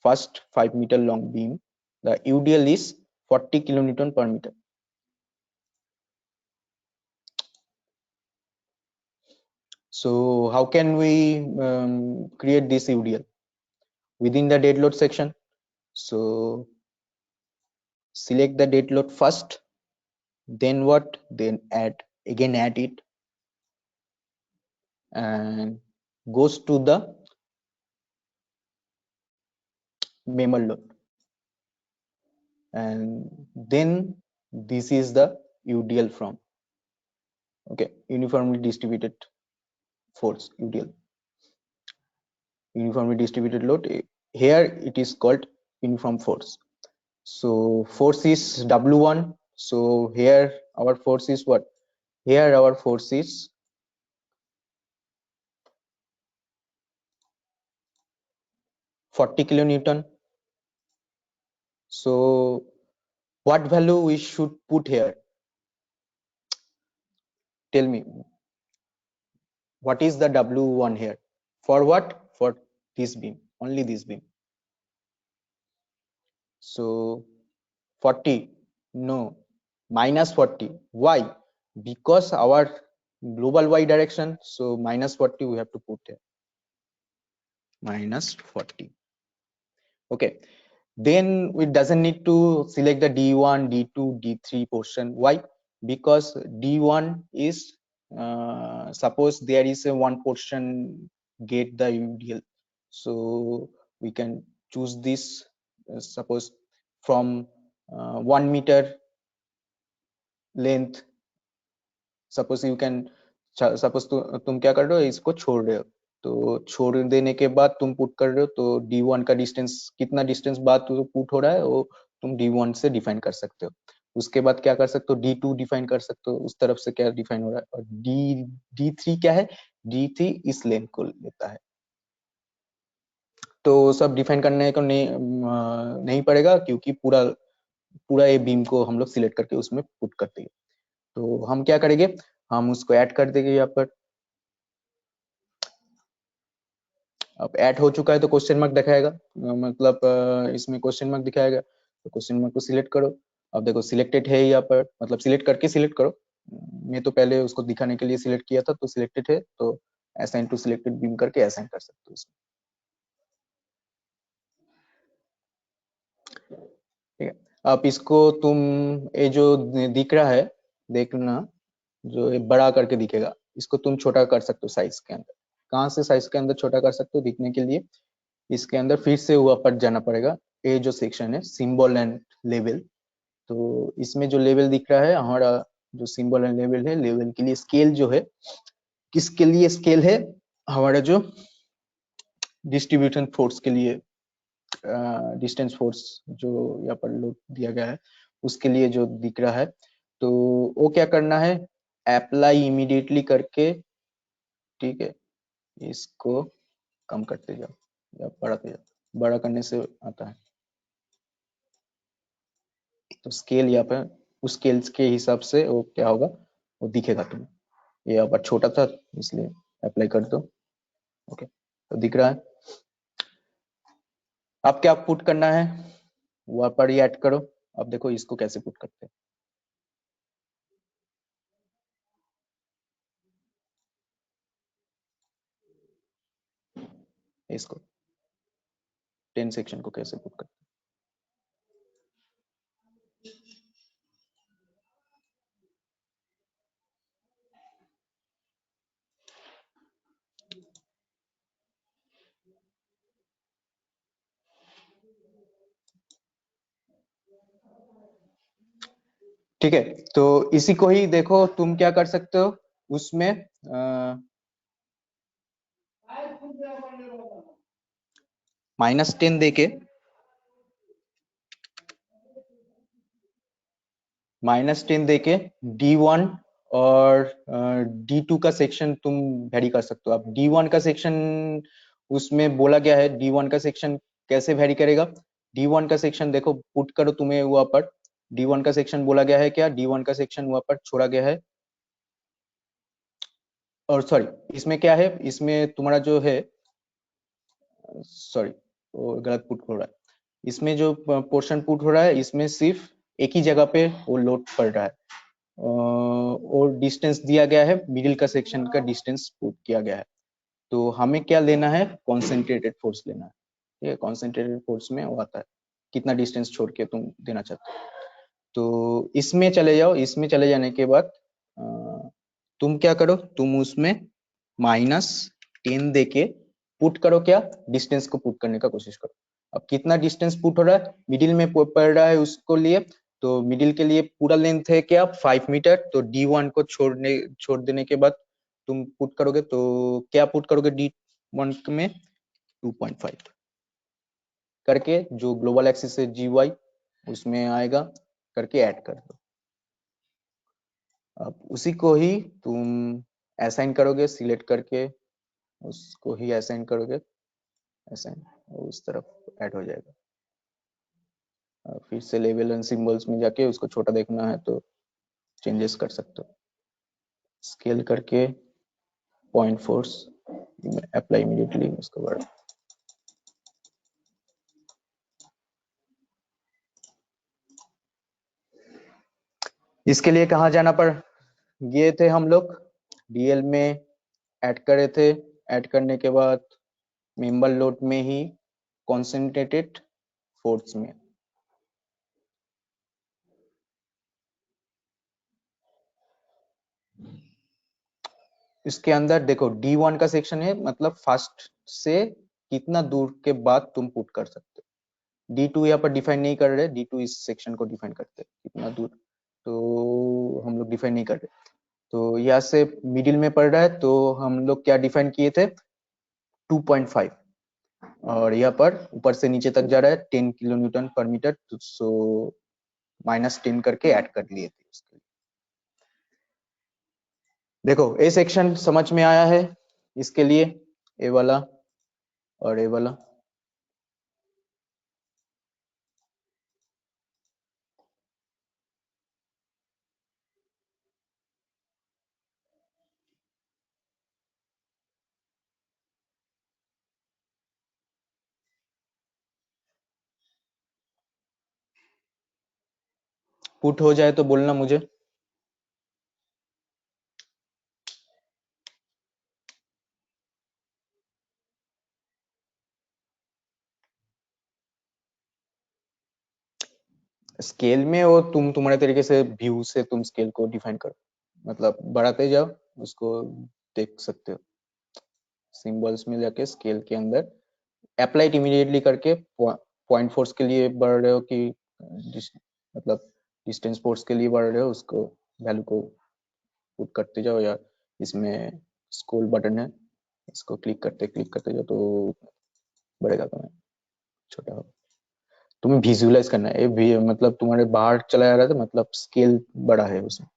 first 5 meter long beam. The UDL is 40 kilonewton per meter. So how can we create this UDL within the dead load section? So select the dead load first, then what, then add it, and goes to the member load, and then this is the UDL from, okay, uniformly distributed force, UDL, uniformly distributed load. Here it is called uniform force. So force is W1. So here our force is what? Here our force is 40 kilonewton. So what value we should put here? Tell me, what is the W1 here? For what? For this beam, only this beam. So 40, no, -40. Why? Because our global y direction, so -40 we have to put here, -40. Okay, then it doesn't need to select the D1, D2, D3 portion. Why? Because D1 is suppose there is a one portion get the UDL, so we can choose this suppose from 1 meter length. Suppose you can, suppose तुम क्या कर रहे हो, इसको छोड़ रहे हो, तो छोड़ देने के बाद तुम पुट कर रहे हो, तो D1 का डिस्टेंस कितना डिस्टेंस बाद तो पुट हो रहा है वो तुम D1 से डिफाइन कर सकते हो। उसके बाद क्या कर सकते हो, D2 डिफाइन कर सकते हो, उस तरफ से क्या डिफाइन हो रहा है। और D3 क्या है, D3 इस लेंथ को लेता है। तो सब डिफाइन करने को नहीं पड़ेगा, क्योंकि पूरा ये बीम को हम लोग सिलेक्ट करके उसमें पुट कर देंगे। तो हम क्या करेंगे, हम उसको ऐड कर देंगे यहाँ पर। अब ऐड हो चुका है तो क्वेश्चन मार्क दिखाएगा, मतलब इसमें क्वेश्चन मार्क दिखाएगा, तो क्वेश्चन मार्क को सिलेक्ट करो। अब देखो सिलेक्टेड है यहाँ पर, मतलब सिलेक्ट करके सिलेक्ट करो। मैं तो पहले उसको दिखाने के लिए सिलेक्ट किया था, तो सिलेक्टेड है, तो असाइन टू सिलेक्टेड बीम करके असाइन कर सकते हो इसमें। ठीक है, अब इसको तुम ये जो दिख रहा है देखना जो ये बड़ा करके दिखेगा, इसको तुम छोटा कर सकते हो साइज के अंदर। कहाँ से साइज के अंदर छोटा कर सकते हो दिखने के लिए? इसके अंदर फिर से ऊपर जाना पड़ेगा। ये जो सेक्शन है सिंबल एंड लेवल, तो इसमें जो लेवल दिख रहा है हमारा जो सिंबल एंड लेवल है, लेवल के लिए स्केल जो है, किसके लिए स्केल है? हमारा जो डिस्ट्रीब्यूशन फोर्स के लिए, डिस्टेंस फोर्स जो यहाँ पर लोड दिया गया है उसके लिए जो दिख रहा है। तो वो क्या करना है? अप्लाई इमीडिएटली करके, ठीक है, इसको कम करते जाओ या बढ़ाते जाओ। बड़ा करने से आता है तो स्केल यहाँ पे उस स्केल के हिसाब से वो क्या होगा वो दिखेगा तुम्हें। ये यहाँ पर छोटा था इसलिए अप्लाई कर दो। ओके, तो दिख रहा है। अब क्या पुट करना है वहां पर ही ऐड करो। अब देखो इसको कैसे पुट करते हैं। इसको 10 सेक्शन को कैसे पुट करते हैं। ठीक है, तो इसी को ही देखो तुम क्या कर सकते हो उसमें -10 देके, -10 देके D1 और D2 का सेक्शन तुम वेरी कर सकते हो। अब D1 का सेक्शन उसमें बोला गया है, D1 का सेक्शन कैसे वेरी करेगा? D1 का सेक्शन देखो पुट करो तुम्हें वहां पर। D1 का सेक्शन बोला गया है क्या? D1 का सेक्शन वहां पर छोड़ा गया है। और सॉरी, इसमें क्या है? इसमें तुम्हारा जो है, सॉरी वो गलत पुट हो रहा है। इसमें जो पोर्शन पुट हो रहा है इसमें सिर्फ एक ही जगह पे वो लोड पड़ रहा है और डिस्टेंस दिया गया है, मिडिल का सेक्शन का डिस्टेंस पुट किया गया है। तो हमें क्या लेना है? कॉन्सेंट्रेटेड फोर्स लेना है। ठीक है, कॉन्सेंट्रेटेड फोर्स में वो आता है कितना डिस्टेंस छोड़ के तुम देना चाहते हो। तो इसमें चले जाओ। इसमें चले जाने के बाद तुम क्या करो, तुम उसमें -10 देके पुट करो। क्या? डिस्टेंस को पुट करने का कोशिश करो। अब कितना डिस्टेंस पुट हो रहा है? मिडिल में पड़ रहा है उसको लिए, तो मिडिल के लिए पूरा लेंथ है क्या? 5 मीटर। तो D1 को छोड़ देने के बाद तुम पुट करोगे तो क्या पुट करोगे? D1 में 2.5 करके जो ग्लोबल एक्सिस है GY उसमें आएगा करके ऐड कर दो। अब उसी को ही तुम असाइन करोगे, सिलेक्ट करके उसको ही असाइन करोगे, असाइन, उस तरफ ऐड हो जाएगा। फिर से लेवल एंड सिंबल्स में जाके उसको छोटा देखना है तो चेंजेस कर सकते हो। स्केल करके पॉइंट फोर्स अप्लाई इमीडिएटली उसको बढ़ा। इसके लिए कहाँ जाना पड़ गए थे हम लोग? DL में ऐड करे थे। ऐड करने के बाद मेंबर लोड में ही कॉन्सेंट्रेटेड फोर्स में। इसके अंदर देखो D1 का सेक्शन है, मतलब फर्स्ट से कितना दूर के बाद तुम पुट कर सकते हो। D2 यहाँ पर डिफाइन नहीं कर रहे, D2 इस सेक्शन को डिफाइन करते हैं कितना दूर, तो हम लोग डिफाइन नहीं कर रहे। तो यहाँ से मिडिल में पड़ रहा है तो हम लोग क्या डिफाइन किए थे? 2.5। और यहाँ पर ऊपर से नीचे तक जा रहा है 10 किलो न्यूटन पर मीटर, तो सो -10 करके ऐड कर लिए थे उसके लिए। देखो ए सेक्शन समझ में आया है इसके लिए, ए वाला और ए वाला। पुट हो जाए तो बोलना मुझे। स्केल में वो तुम्हारे तरीके से व्यू से तुम स्केल को डिफाइन करो, मतलब बढ़ाते जाओ, उसको देख सकते हो। सिंबल्स में जाके स्केल के अंदर अप्लाइड इमीडिएटली करके पॉइंट फोर्स के लिए बढ़ रहे हो कि मतलब डिस्टेंस फोर्स के लिए बढ़ रहे हो, उसको वैल्यू को पुट करते जाओ, या इसमें स्क्रॉल बटन है, इसको क्लिक करते जाओ तो बढ़ेगा, तुम्हें छोटा हो। तुम्हें विजुअलाइज करना है, भी मतलब तुम्हारे बाहर चला जा रहा था, मतलब स्केल बड़ा है उसमें।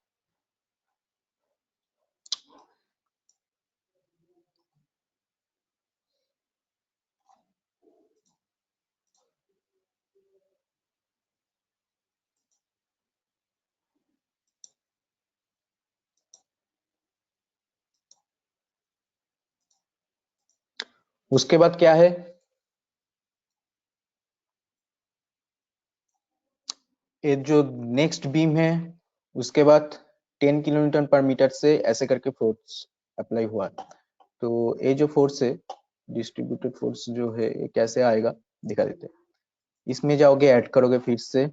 उसके बाद क्या है, ये जो नेक्स्ट बीम है, उसके बाद 10 किलोमीटर पर मीटर से ऐसे करके फोर्स अप्लाई हुआ। तो ये जो फोर्स है, डिस्ट्रीब्यूटेड फोर्स जो है, ये कैसे आएगा दिखा देते हैं। इसमें जाओगे, ऐड करोगे फिर से,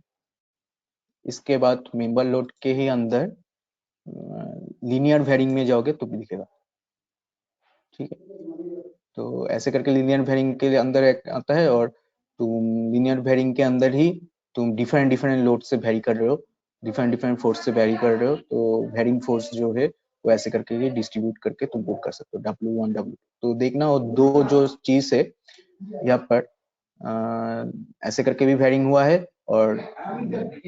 इसके बाद मेंबर लोड के ही अंदर लीनियर वेरिंग में जाओगे तो भी दिखेगा, ठीक है। तो ऐसे करके लीनियर वेरिंग के अंदर एक आता है, और तुम लीनियर वेरिंग के अंदर ही तुम डिफरेंट डिफरेंट लोड से वेरी कर रहे हो, डिफरेंट डिफरेंट फोर्स से वेरी कर रहे हो, तो वेरिंग फोर्स जो है वो ऐसे करके डिस्ट्रीब्यूट करके तुम पुट कर सकते हो, W1 W। तो देखना वो दो जो चीज है यहाँ पर ऐसे करके भी वेरिंग हुआ है, और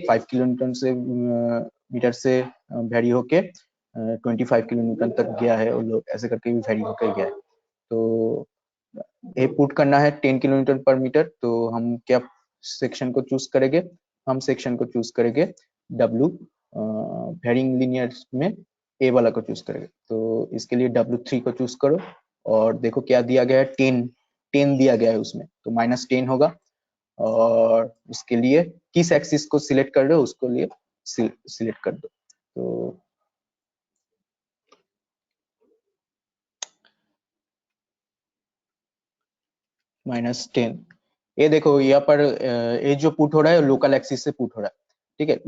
5 किलोमीटर से मीटर से वेरी होके 25 किलोमीटर तक गया है, और लोग ऐसे करके भी वेरी होकर गया है। तो ये पुट करना है 10 किलोमीटर पर मीटर, तो हम क्या सेक्शन को चूज करेंगे, हम सेक्शन को चूज करेंगे W वेरिंग लीनियर में ए वाला को चूज करेंगे। तो इसके लिए W3 को चूज करो, और देखो क्या दिया गया है, 10 दिया गया है उसमें, तो -10 होगा। और उसके लिए किस एक्सिस को सिलेक्ट कर रहे हो, उसको लिए सिलेक्ट कर दो। तो -10, ये देखो यहाँ पर ये जो पुट हो रहा है लोकल एक्सिस से पुट हो रहा है, ठीक है।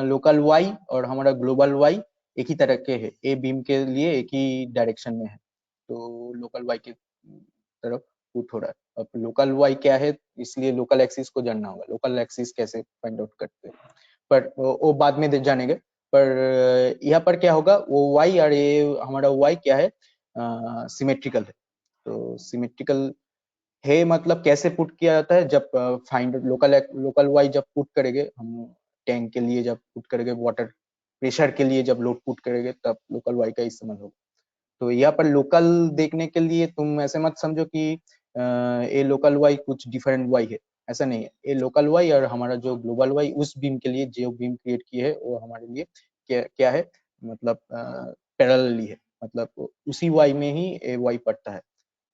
लोकल वाई और हमारा ग्लोबल वाई एक ही तरह के है, ए बीम के लिए एक ही डायरेक्शन में है, तो लोकल वाई की तरफ पुट हो रहा है। अब लोकल वाई क्या है, इसलिए लोकल एक्सिस को जानना होगा, लोकल एक्सिस कैसे फाइंड आउट करते हैं, पर वो बाद में जानेंगे। पर यहाँ पर क्या होगा, वो वाई और ये हमारा वाई क्या है, सिमेट्रिकल है। तो सिमेट्रिकल है मतलब कैसे पुट किया जाता है, जब फाइंड लोकल वाई जब पुट करेंगे हम, टैंक के लिए जब पुट करेंगे, वाटर प्रेशर के लिए जब लोड पुट करेंगे, तब लोकल वाई का इस्तेमाल होगा। तो यहाँ पर लोकल देखने के लिए तुम ऐसे मत समझो कि ये लोकल वाई कुछ डिफरेंट वाई है, ऐसा नहीं है। ये लोकल वाई और हमारा जो ग्लोबल वाई उस बीम के लिए जो बीम क्रिएट की है, वो हमारे लिए क्या है, मतलब पैरेलली है, मतलब उसी वाई में ही ए वाई पड़ता है।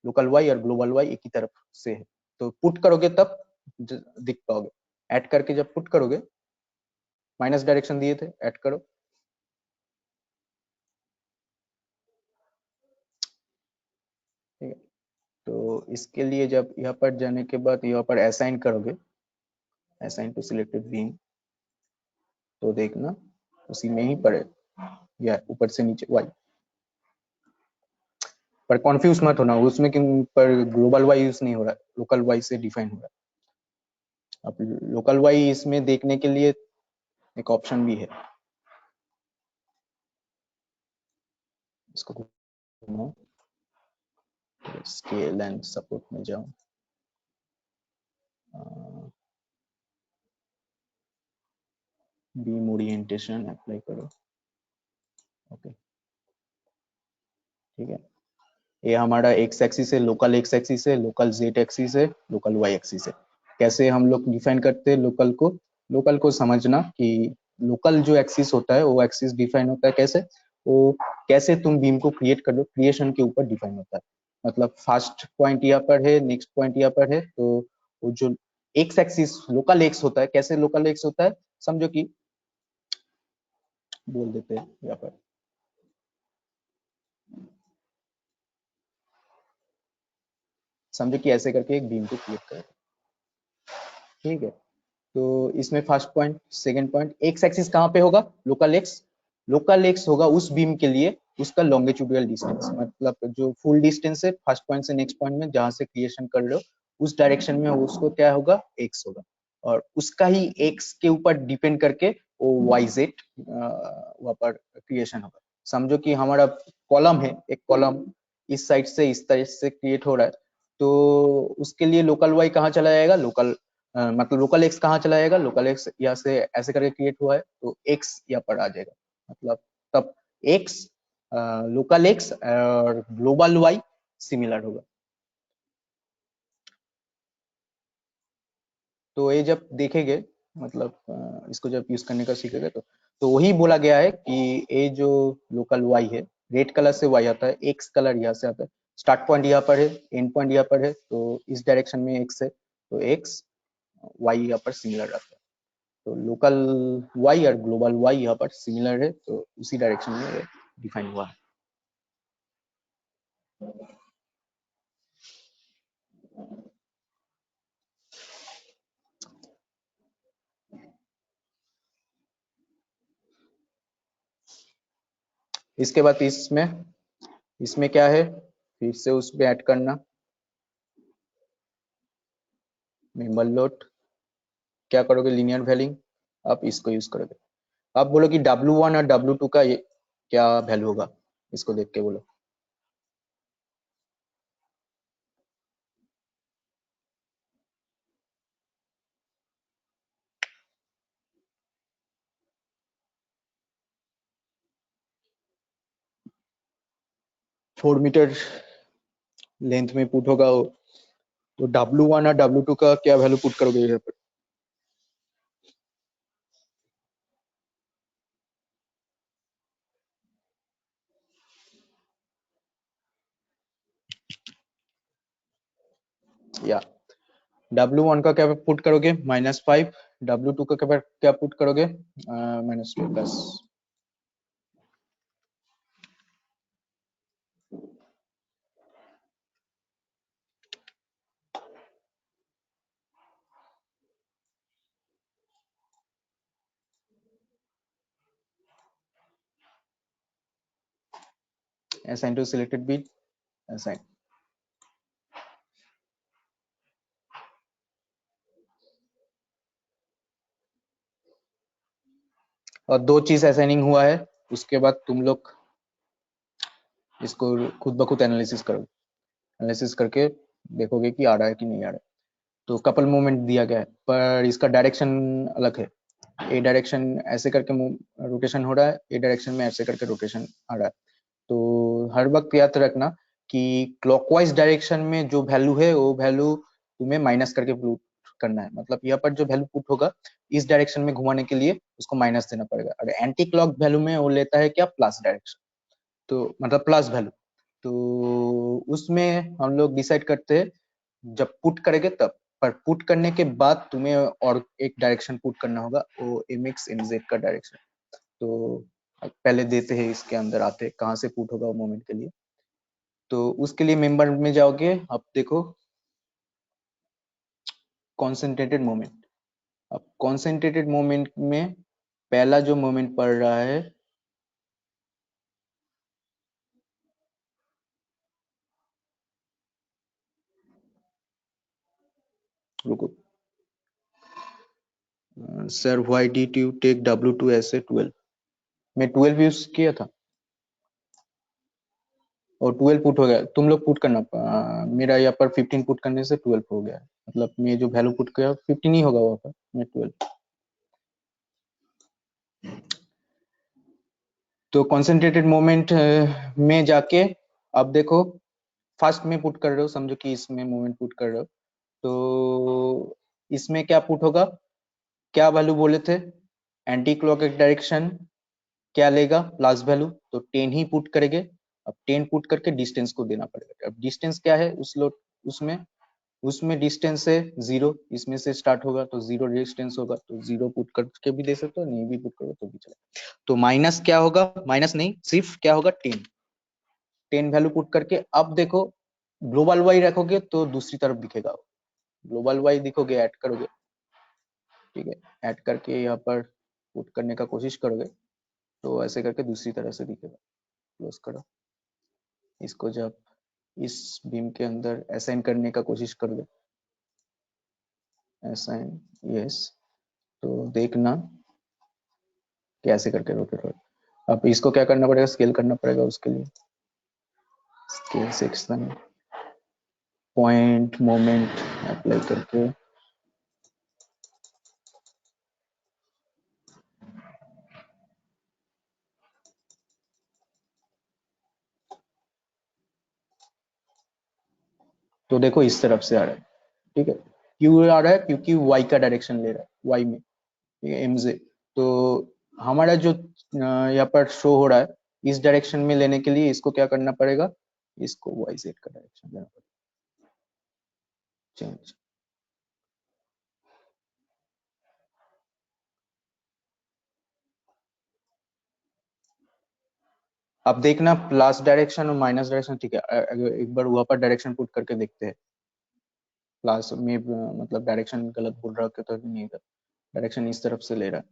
लोकल वाई और ग्लोबल वाई एक ही तरफ से है, तो पुट करोगे तब दिख पाओगे। ऐड करके जब पुट करोगे, माइनस डायरेक्शन दिए थे, ऐड करो, ठीक है। तो इसके लिए जब यहाँ पर जाने के बाद यहाँ पर असाइन करोगे, असाइन टू सिलेक्टेड बीम, तो देखना उसी में ही पड़े, या ऊपर से नीचे वाई। पर कॉन्फ्यूज मत होना उसमें, क्यों पर ग्लोबल वाई यूज नहीं हो रहा है, लोकल वाई से डिफाइन हो रहा है। अब लोकल वाई इसमें देखने के लिए एक ऑप्शन भी है, इसको स्केल एंड सपोर्ट में जाऊं, बीम ओरिएंटेशन अप्लाई करो, ओके, ठीक है। ये हमारा एक्स एक्सिस है, लोकल एक्स एक्सिस है, लोकल जेड एक्सिस है, लोकल वाई एक्सिस है। कैसे हम लोग डिफाइन करते हैं लोकल को समझना कि लोकल जो एक्सिस होता है वो एक्सिस डिफाइन होता है कैसे, वो कैसे तुम बीम को क्रिएट कर लो, क्रिएशन के ऊपर डिफाइन होता है। मतलब फर्स्ट पॉइंट यहाँ पर है, नेक्स्ट पॉइंट यहाँ पर है, तो वो जो एक्स एक्सिस लोकल एक्स होता है, कैसे लोकल एक्स होता है, समझो कि बोल देते हैं यहाँ पर, समझो कि ऐसे करके एक बीम को क्रिएट करें, ठीक है। तो इसमें first point, second point, x axis कहाँ पे होगा? लोकल एक्स होगा उस बीम के लिए उसका लॉन्गिट्यूडिनल डिस्टेंस, मतलब जो फुल डिस्टेंस है फर्स्ट पॉइंट से नेक्स्ट पॉइंट में जहां से क्रिएशन कर रहे हो उस डायरेक्शन में उसको क्या होगा? एक्स होगा, और उसका ही एक्स के ऊपर डिपेंड करके वो वाई जेड वहां पर क्रिएशन होगा। समझो कि हमारा कॉलम है, एक कॉलम इस साइड से इस तरह से क्रिएट हो रहा है, तो उसके लिए लोकल वाई कहाँ चला जाएगा? मतलब लोकल एक्स कहाँ चला जाएगा? लोकल एक्स यहाँ से ऐसे करके क्रिएट हुआ है तो एक्स यहाँ पर आ जाएगा, मतलब तब एक्स लोकल एक्स और ग्लोबल वाई सिमिलर होगा। तो ये जब देखेंगे, मतलब इसको जब यूज करने का सीखेंगे तो वही बोला गया है कि ये जो लोकल वाई है, रेड कलर से वाई आता है, एक्स कलर यहाँ से आता है, स्टार्ट पॉइंट यहाँ पर है, एंड पॉइंट यहाँ पर है, तो इस डायरेक्शन में एक्स है, तो एक्स वाई यहाँ पर सिमिलर रहता है। तो लोकल वाई और ग्लोबल वाई यहाँ पर सिमिलर है, तो उसी डायरेक्शन में डिफाइन हुआ है। इसके बाद इसमें क्या है, फिर से उसमें ऐड करना मेंबर लोड, क्या करोगे? लीनियर वैल्यू, आप इसको यूज करोगे। आप बोलो कि W1 और W2 का ये क्या वैल्यू होगा, इसको देख के बोलो। फोर मीटर लेंथ में पुट होगा वो, तो W1 और W2 का क्या वैल्यू पुट करोगे यहाँ पर? या W1 का क्या पुट करोगे? -5, W2 का क्या पुट करोगे? -2 plus. assign to selected bit, assign। और दो चीज असाइनिंग हुआ है, उसके बाद तुम लोग इसको खुद ब खुद एनालिसिस करोगे, एनालिसिस करके देखोगे कि आ रहा है कि नहीं आ रहा है। तो कपल मूवमेंट दिया गया है, पर इसका डायरेक्शन अलग है। ए डायरेक्शन ऐसे करके रोटेशन हो रहा है, ए डायरेक्शन में ऐसे करके रोटेशन आ रहा है। तो हर वक्त याद रखना कि क्लॉकवाइज डायरेक्शन में जो वैल्यू है वो वैल्यू तुम्हें माइनस करके पुट करना है, मतलब यहाँ पर जो वैल्यू पुट होगा इस डायरेक्शन में घुमाने के लिए उसको माइनस देना पड़ेगा, और एंटी क्लॉक वैल्यू में वो लेता है क्या? प्लस डायरेक्शन, तो मतलब प्लस वैल्यू। तो उसमें हम लोग डिसाइड करते हैं जब पुट करेंगे तब, पर पुट करने के बाद तुम्हें और एक डायरेक्शन पुट करना होगा, वो mx mz का डायरेक्शन। तो पहले देते हैं, इसके अंदर आते हैं कहाँ से पुट होगा वो मोमेंट के लिए। तो उसके लिए मेंबर में जाओगे, अब देखो कॉन्सेंट्रेटेड मोमेंट। अब कॉन्सेंट्रेटेड मोमेंट में पहला जो मोमेंट पड़ रहा है, रुको sir, why did you take W2 ऐसे 12? मैं 12 यूज किया था और 12 पुट हो गया। तुम लोग पुट करना, मेरा यहाँ पर 15 पुट करने से 12 हो गया, मतलब मैं जो वैल्यू पुट किया 15 ही होगा वहाँ पर, मैं 12। तो कॉन्सेंट्रेटेड मोमेंट में जाके अब देखो फर्स्ट में पुट कर रहे हो, समझो कि इसमें मोमेंट पुट कर रहे हो, तो इसमें क्या पुट होगा? क्या वैल्यू बोले थे? एंटी क्लॉकवाइज डायरेक्शन क्या लेगा? प्लस वैल्यू, तो 10 ही पुट करेंगे। अब 10 पुट करके डिस्टेंस को देना पड़ेगा। अब डिस्टेंस क्या है उसमें उसमें डिस्टेंस है 0, इसमें से स्टार्ट होगा तो 0 डिस्टेंस होगा, तो 0 पुट करके भी दे सकते हो, नहीं भी पुट करो तो भी चलेगा। तो माइनस क्या होगा? माइनस नहीं, सिर्फ क्या होगा? 10 वैल्यू पुट करके अब देखो ग्लोबल वाई रखोगे तो दूसरी तरफ दिखेगा, ग्लोबल वाई दिखोगे, ऐड करोगे ठीक है, ऐड करके यहाँ पर पुट करने का कोशिश करोगे तो ऐसे करके दूसरी तरह से दिखेगा। क्लोज करो इसको, जब इस बीम के अंदर असाइन करने का कोशिश करोगे, असाइन यस, तो देखना कैसे करके रोटेट हो। अब इसको क्या करना पड़ेगा, स्केल करना पड़ेगा। उसके लिए scale section, point moment apply करके तो देखो इस तरफ से आ रहा है। ठीक है, क्यों आ रहा है, क्योंकि वाई का डायरेक्शन ले रहा है, वाई में, ठीक है, एम से। तो हमारा जो यहाँ पर शो हो रहा है, इस डायरेक्शन में लेने के लिए इसको क्या करना पड़ेगा, इसको वाई जेड का डायरेक्शन देना पड़ेगा। चेंज, अब देखना प्लस डायरेक्शन और माइनस डायरेक्शन, ठीक है। एक बार वहां पर डायरेक्शन पुट करके देखते हैं। प्लस में मतलब डायरेक्शन गलत बोल रहा तो नहीं, डायरेक्शन इस तरफ से ले रहा है।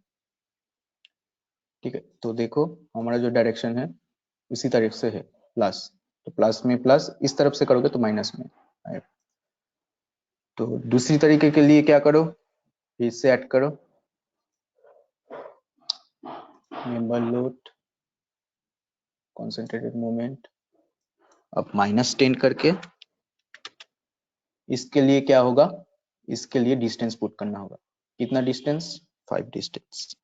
ठीक है, तो देखो हमारा जो डायरेक्शन है इसी तरफ से है, प्लस। तो प्लस में प्लस, इस तरफ से करोगे तो माइनस में आएगा। तो दूसरी तरीके के लिए क्या करो, फिर से ऐड करो मेंबर लोड कॉन्सेंट्रेटेड मोमेंट। अब -10 करके इसके लिए क्या होगा, इसके लिए डिस्टेंस पुट करना होगा। कितना डिस्टेंस, 5 डिस्टेंस।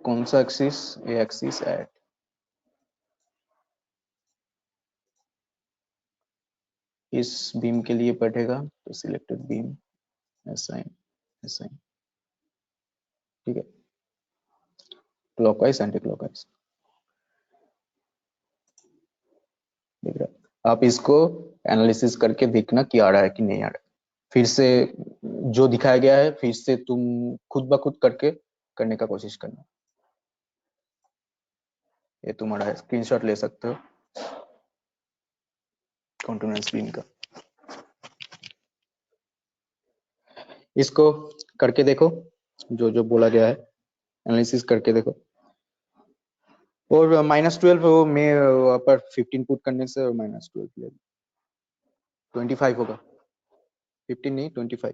कौन सा एक्सिस, ए एक्सिस ऐड। इस बीम के लिए बैठेगा तो सिलेक्टेड बीम, असाइन, असाइन, ठीक है, क्लॉकवाइज एंटी क्लॉकवाइज दिख रहा है। आप इसको एनालिसिस करके देखना कि आ रहा है कि नहीं आ रहा है। फिर से जो दिखाया गया है फिर से तुम खुद ब खुद करके करने का कोशिश करना। ये तुम्हारा स्क्रीनशॉट ले सकते हो कॉन्टिन्यूअस बीम का। इसको करके देखो, जो जो बोला गया है एनालिसिस करके देखो। और -12 में पर 15 पुट करने से -12 25 होगा, 15 नहीं 25।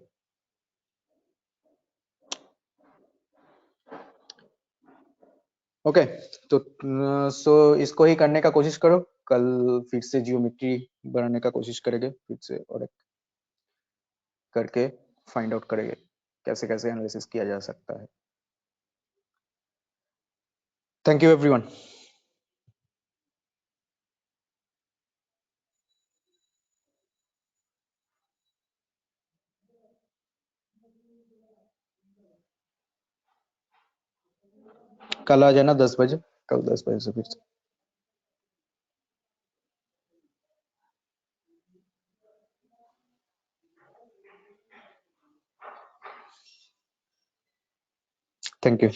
ओके, तो सो इसको ही करने का कोशिश करो। कल फिर से जियोमेट्री बनाने का कोशिश करेंगे फिर से, और एक करके फाइंड आउट करेंगे कैसे कैसे एनालिसिस किया जा सकता है। Thank you everyone. कल आ जाना 10 बजे, कल 10 बजे से फिर से। Thank you.